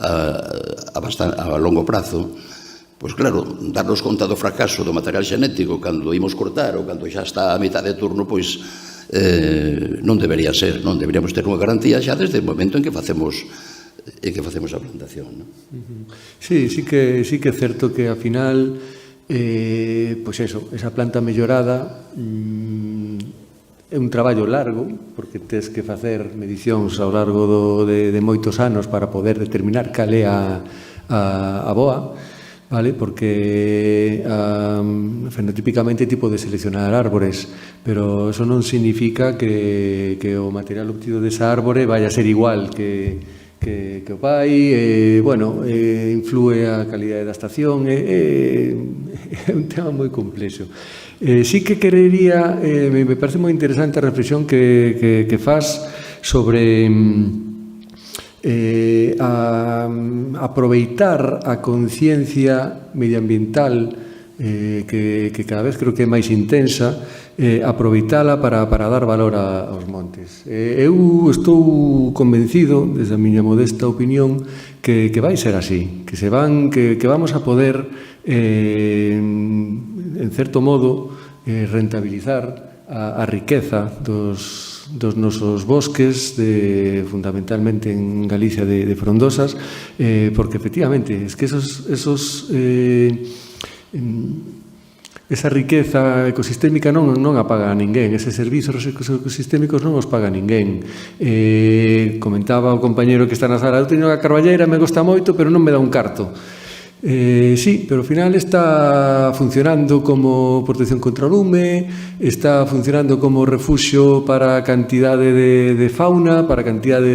a longo prazo, pois claro, darnos conta do fracaso do material xenético cando imos cortar ou cando xa está a mitad de turno, pois non debería ser, non? Deberíamos ter unha garantía xa desde o momento en que facemos a plantación, non? Sí que é certo que ao final, pois eso, esa planta mellorada é un traballo largo, porque tes que facer medicións ao largo de moitos anos para poder determinar cal é a boa, vale? Porque fenotípicamente tipo de seleccionar árbores, pero eso non significa que o material obtido desa árbore vaya a ser igual que o pai, bueno, influe a calidade da estación, é un tema moi complexo. Sí que querería, me parece moi interesante a reflexión que faz sobre aproveitar a conciencia medioambiental que cada vez creo que é máis intensa, aproveitala para dar valor aos montes. Eu estou convencido, desde a miña modesta opinión, que vai ser así, que vamos a poder, en certo modo, rentabilizar a riqueza dos nosos bosques, fundamentalmente en Galicia de frondosas, porque efectivamente, es que esa riqueza ecosistémica non a paga ninguén, eses servizos ecosistémicos non os paga ninguén. Comentaba o compañeiro que está na sala, eu teño a carballeira, me gosta moito, pero non me dá un carto. Sí, pero ao final está funcionando como protección contra o lume, está funcionando como refuxio para a cantidade de fauna, para a cantidade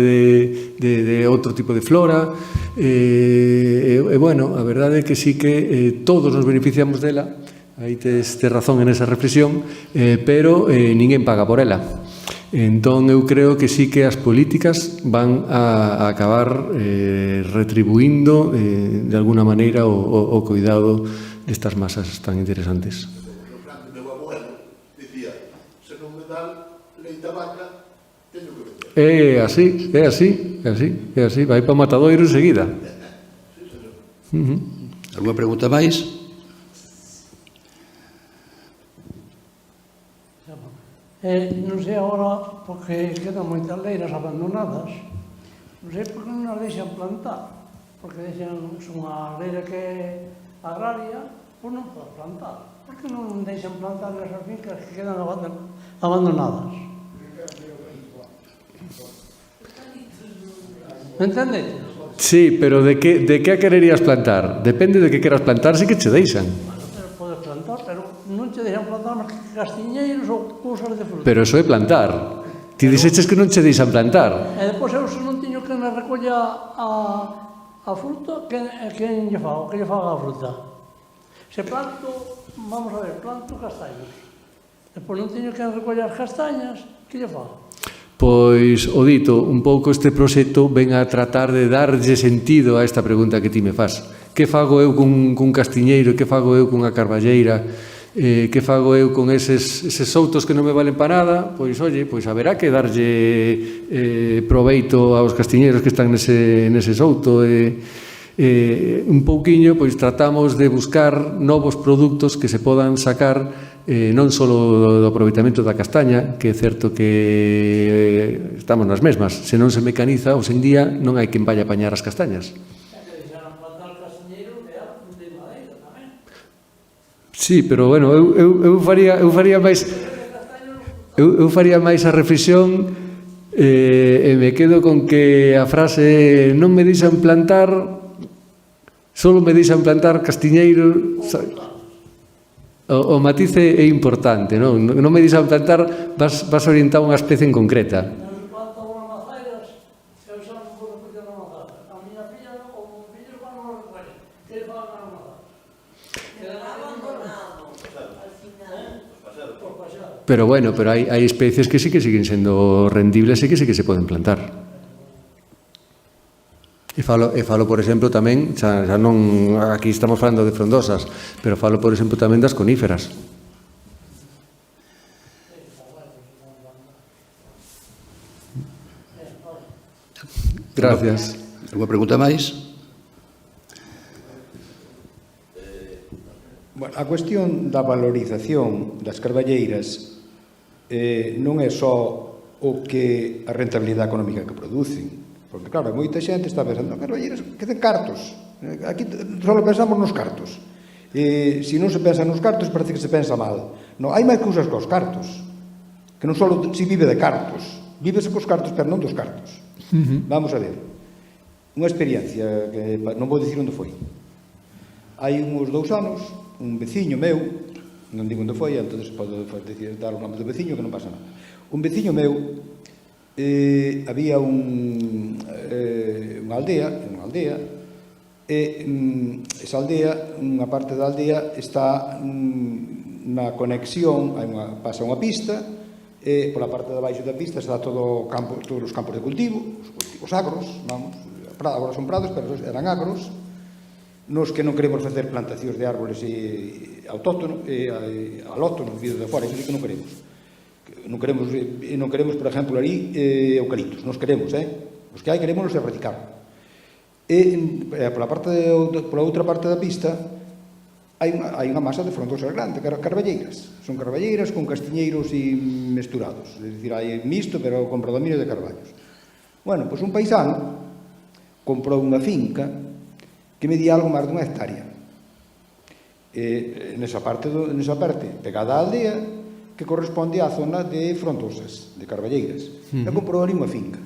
de outro tipo de flora, e bueno, a verdade é que sí que todos nos beneficiamos dela, aí tes razón en esa reflexión, pero ninguén paga por ela. Entón, eu creo que sí que as políticas van a acabar retribuindo de alguna maneira o cuidado destas masas tan interesantes. O refrán do meu abuelo dicía: se non me dá leite a vaca, teño que vender. É así, é así, é así, é así, vai para o matadoiro enseguida. Sí, señor. Alguna pregunta máis? Non sei agora, porque quedan moitas leiras abandonadas, non sei por que non as deixan plantar, porque deixan unha leira que é agraria, pois non pode plantar. Por que non deixan plantar nesas fincas que quedan abandonadas? Me entendedes? Sí, pero de que a quererías plantar? Depende de que queras plantar, sí que che deixan. Pero podes plantar, pero non te deixan plantar máis que castiñeiros ou cousas de fruta. Pero eso é plantar. Ti dixeches que non che deixan plantar. E depois eu se non teño que me recolla a fruta, quen lle fago? Que lle faga a fruta? Se planto, vamos a ver, planto castaños. Depois non teño que recoller as castañas, que lle fago? Pois, o dito, un pouco este proxecto ven a tratar de darlle sentido a esta pregunta que ti me fas. Que fago eu cun castiñeiro, que fago eu cunha carballeira, que fago eu con eses soutos que non me valen para nada? Pois, oye, pois haberá que darlle proveito aos castiñeiros que están nese souto. Un pouquiño, pois tratamos de buscar novos produtos que se podan sacar non só do aproveitamento da castaña, que é certo que estamos nas mesmas, se non se mecaniza, hoxe en día non hai quen vaya a apañar as castañas. Sí, pero bueno, eu faría máis a reflexión e me quedo con que a frase non me deixan plantar, solo me deixan plantar castiñeiro. O matiz é importante, non me deixan plantar, vas orientar unha especie en concreta. Eu planto unhas maceiras, eu xa non vou recoller as maceiras. A miña filla ou o fillo van a recoller. Que lle fagan as maceiras? Abandonado, al final. Por pasar. Pero bueno, pero hai especies que sí que siguen sendo rendibles e que sí que se poden plantar. E falo, por exemplo, tamén, xa non, aquí estamos falando de frondosas, pero falo, por exemplo, tamén das coníferas. Gracias. Alguna pregunta máis? Bueno, a cuestión da valorización das carballeiras non é só o que a rentabilidade económica que producen. Porque, claro, moita xente está pensando, carballeiras que ten cartos. Aquí só pensamos nos cartos. Se non se pensa nos cartos, parece que se pensa mal. Non, hai máis cousas cos cartos. Que non só se vive de cartos. Vívese cos cartos, pero non dos cartos. Vamos a ver. Unha experiencia que non vou dicir onde foi. Hai uns 2 anos, un veciño meu, non digo onde foi, entón podo dar o nome do veciño que non pasa nada. Un veciño meu, había unha aldea, e esa aldea, unha parte da aldea está na conexión, pasa unha pista, e pola parte de baixo da pista está todos os campos de cultivo, os cultivos agros, vamos, agora son prados, pero eran agros, nos que non queremos facer plantacións de árboles autóctonos, alóctonos, vidos de fora, iso sí que non queremos. Non queremos, por exemplo, ali eucaliptos, nos queremos, os que hai queremos erradicar. E pola outra parte da pista hai unha masa de frondosas grandes, carballeiras. Son carballeiras con castiñeiros mesturados, é dicir, hai misto, pero con predominio de carballos. Bueno, pois un paisano comprou unha finca que medía algo máis dunha hectárea. Nesa parte pegada á aldea, que corresponde á zona de frondosas, de carballeiras. E comprou ali unha finca.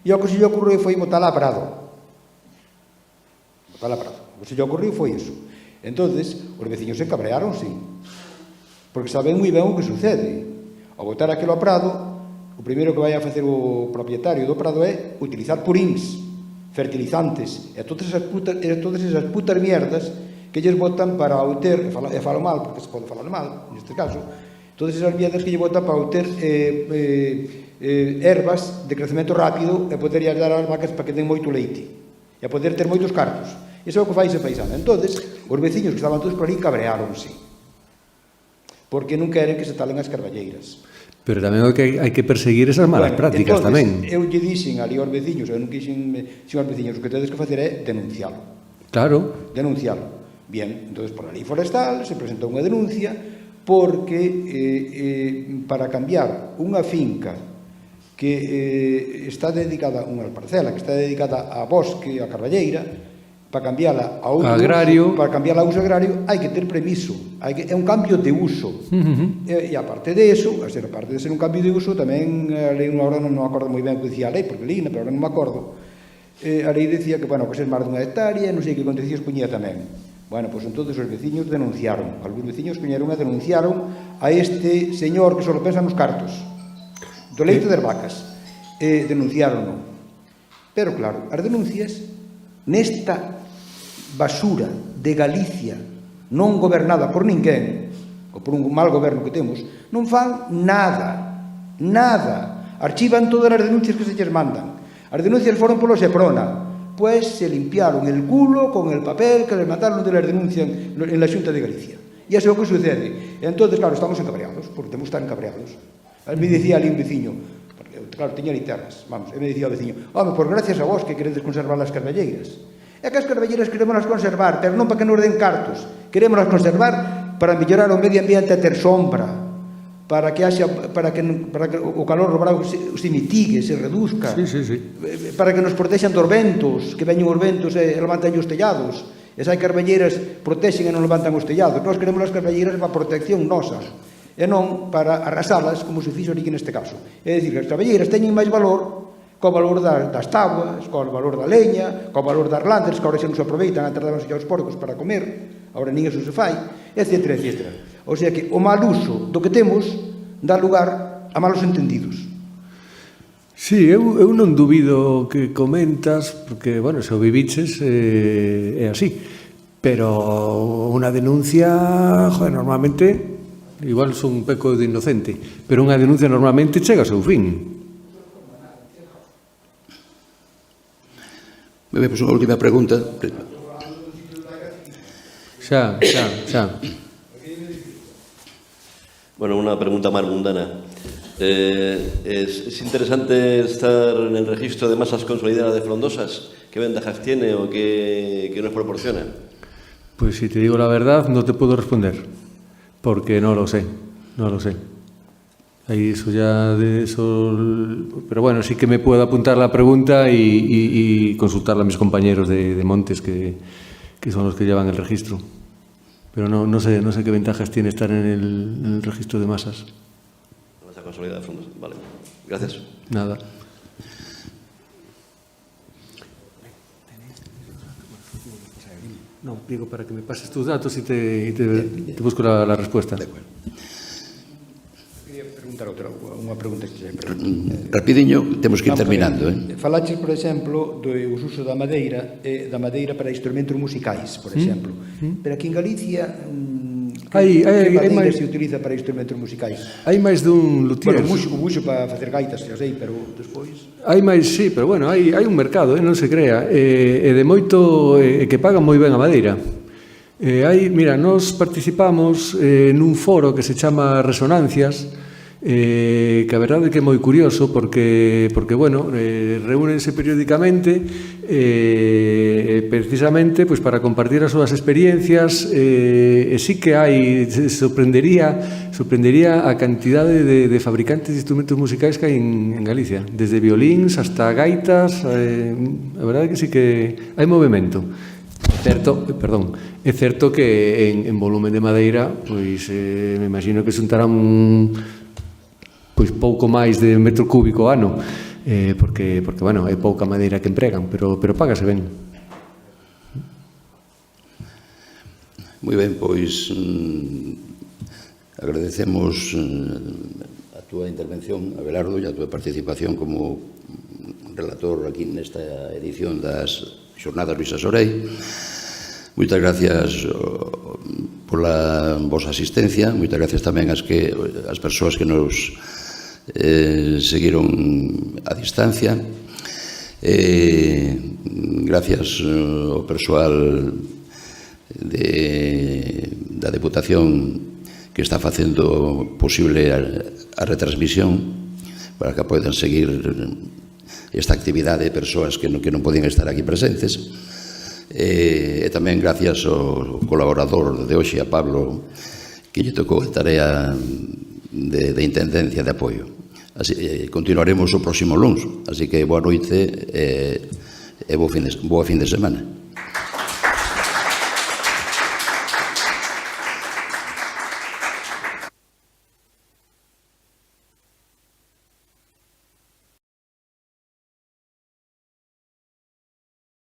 E o que se lle ocorreu foi botala a prado. O que se lle ocorreu foi iso. Entonces, os veciños se cabrearon, sí. Porque saben moi ben o que sucede. Ao botar aquilo a prado, o primeiro que vai a facer o propietario do prado é utilizar purins, fertilizantes, e todas esas putas mierdas que lles botan para obter, e falo mal, porque se pode falar mal, neste caso, todas esas mierdas que lle botan para obter ervas de crecemento rápido e poder dar ás vacas para que den moito leite e a poder ter moitos cartos. Iso é o que fai ese paisano. Entonces, os veciños que estaban todos por aí cabreáronse, porque non queren que se talen as carballeiras. Pero tamén hai que perseguir esas malas prácticas tamén. Eu lle dixen ali aos veciños, eu non quixen aos veciños, o que tedes que facer é denuncialo. Claro. Denuncialo. Bien, entón, por a lei forestal se presentou unha denuncia porque para cambiar unha finca que está dedicada, unha parcela que está dedicada a bosque, a carballeira, para cambiarla a uso agrario, para cambiarla a uso agrario, hai que ter permiso, é un cambio de uso. E aparte de eso, aparte de ser un cambio de uso, tamén a lei, agora non me acordo moi ben o que dicía a lei, porque leína, pero agora non me acordo. A lei decía que, bueno, que ser máis dunha hectárea, non sei que condicións poñía tamén. Bueno, pois entonces os veciños denunciaron, algúns veciños poñeron e denunciaron a este señor que só pensa nos cartos do leite das vacas, denunciárono. Pero claro, as denuncias nesta basura de Galicia non gobernada por ninguén, ou por un mal goberno que temos, non fan nada, archivan todas as denuncias que se lles mandan. As denuncias foron polo Seprona, pues se limpiaron el culo con el papel que les mandaron de las denuncias en la Xunta de Galicia. E iso é o que sucede. Entón, claro, estamos encabreados, porque temos que estar encabreados. Me dicía ali un veciño, porque, claro, teña ali terras, vamos, e me dicía o veciño, home, pois gracias a vos que queredes conservar as carballeiras. É que as carballeiras queremos conservar, pero non para que nos den cartos, queremos conservar para mellorar o medio ambiente e ter sombra, para que o calor do brao se mitigue, se reduzca, para que nos protexan dos ventos, que veñen os ventos e levantan os tellados, e se hai carballeiras protexen e non levantan os tellados. Nós queremos as carballeiras para protección nosa, e non para arrasalas, como se fixo aquí neste caso. É dicir, que as carballeiras teñen máis valor co valor das tábuas, co valor da leña, co valor das landres, que agora xa non se aproveitan, antes daban os porcos para comer, agora nin eso se fai, etc. O sea que o mal uso do que temos dá lugar a malos entendidos. Sí, eu non dubido que comentas, porque, bueno, se o viviches é así, pero unha denuncia, normalmente, igual son un peco de inocente, pero unha denuncia normalmente chega ao seu fin. Ben, pois unha última pregunta. Xa. Bueno, una pregunta más mundana. ¿Es interesante estar en el registro de masas consolidadas de frondosas? ¿Qué ventajas tiene o qué nos proporciona? Pues si te digo la verdad, no te puedo responder, porque no lo sé. Ahí eso ya de eso... Pero bueno, sí que me puedo apuntar la pregunta y consultarla a mis compañeros de Montes, que son los que llevan el registro. Pero no sé qué ventajas tiene estar en el registro de masas. Masa consolidada de fondos. Vale. Gracias. Nada. No, digo para que me pases tus datos y te busco la respuesta. De acuerdo. Quería preguntar unha pregunta que Rapidiño, temos que ir terminando. Falaches, por exemplo, do uso da madeira para instrumentos musicais, por exemplo. Pero aquí en Galicia, que madeira se utiliza para instrumentos musicais? Hai máis dun luthier. Bueno, o buxo para facer gaitas, xa sei, pero despois... Hai máis, sí, pero bueno, hai un mercado, non se crea, e de moito, que pagan moi ben a madeira. Mira, nos participamos nun foro que se chama Resonancias, que a verdade é que é moi curioso porque bueno, reúnense periódicamente precisamente pois para compartir as súas experiencias, e sí que hai, sorprendería a cantidade de fabricantes de instrumentos musicais que hai en Galicia, desde violíns hasta gaitas. A verdade é que sí que hai movimento. É certo que en volumen de madeira, pois me imagino que xuntarán pois pouco máis de metro cúbico ano, porque bueno, é pouca madeira que empregan, pero págase ben. Moi ben, pois agradecemos a túa intervención, Abelardo, e a túa participación como relator aquí nesta edición das Xornadas Luisa Sorei. Moitas gracias pola vosa asistencia, moitas gracias tamén as persoas que nos seguiron a distancia. Gracias ao persoal da Deputación que está facendo posible a retransmisión para que podan seguir esta actividade de persoas que non poden estar aquí presentes, e tamén gracias ao colaborador de hoxe, a Pablo, que lle tocou a tarea de intendencia de apoio. Así, continuaremos o próximo luns, así que boa noite e boa fin de semana.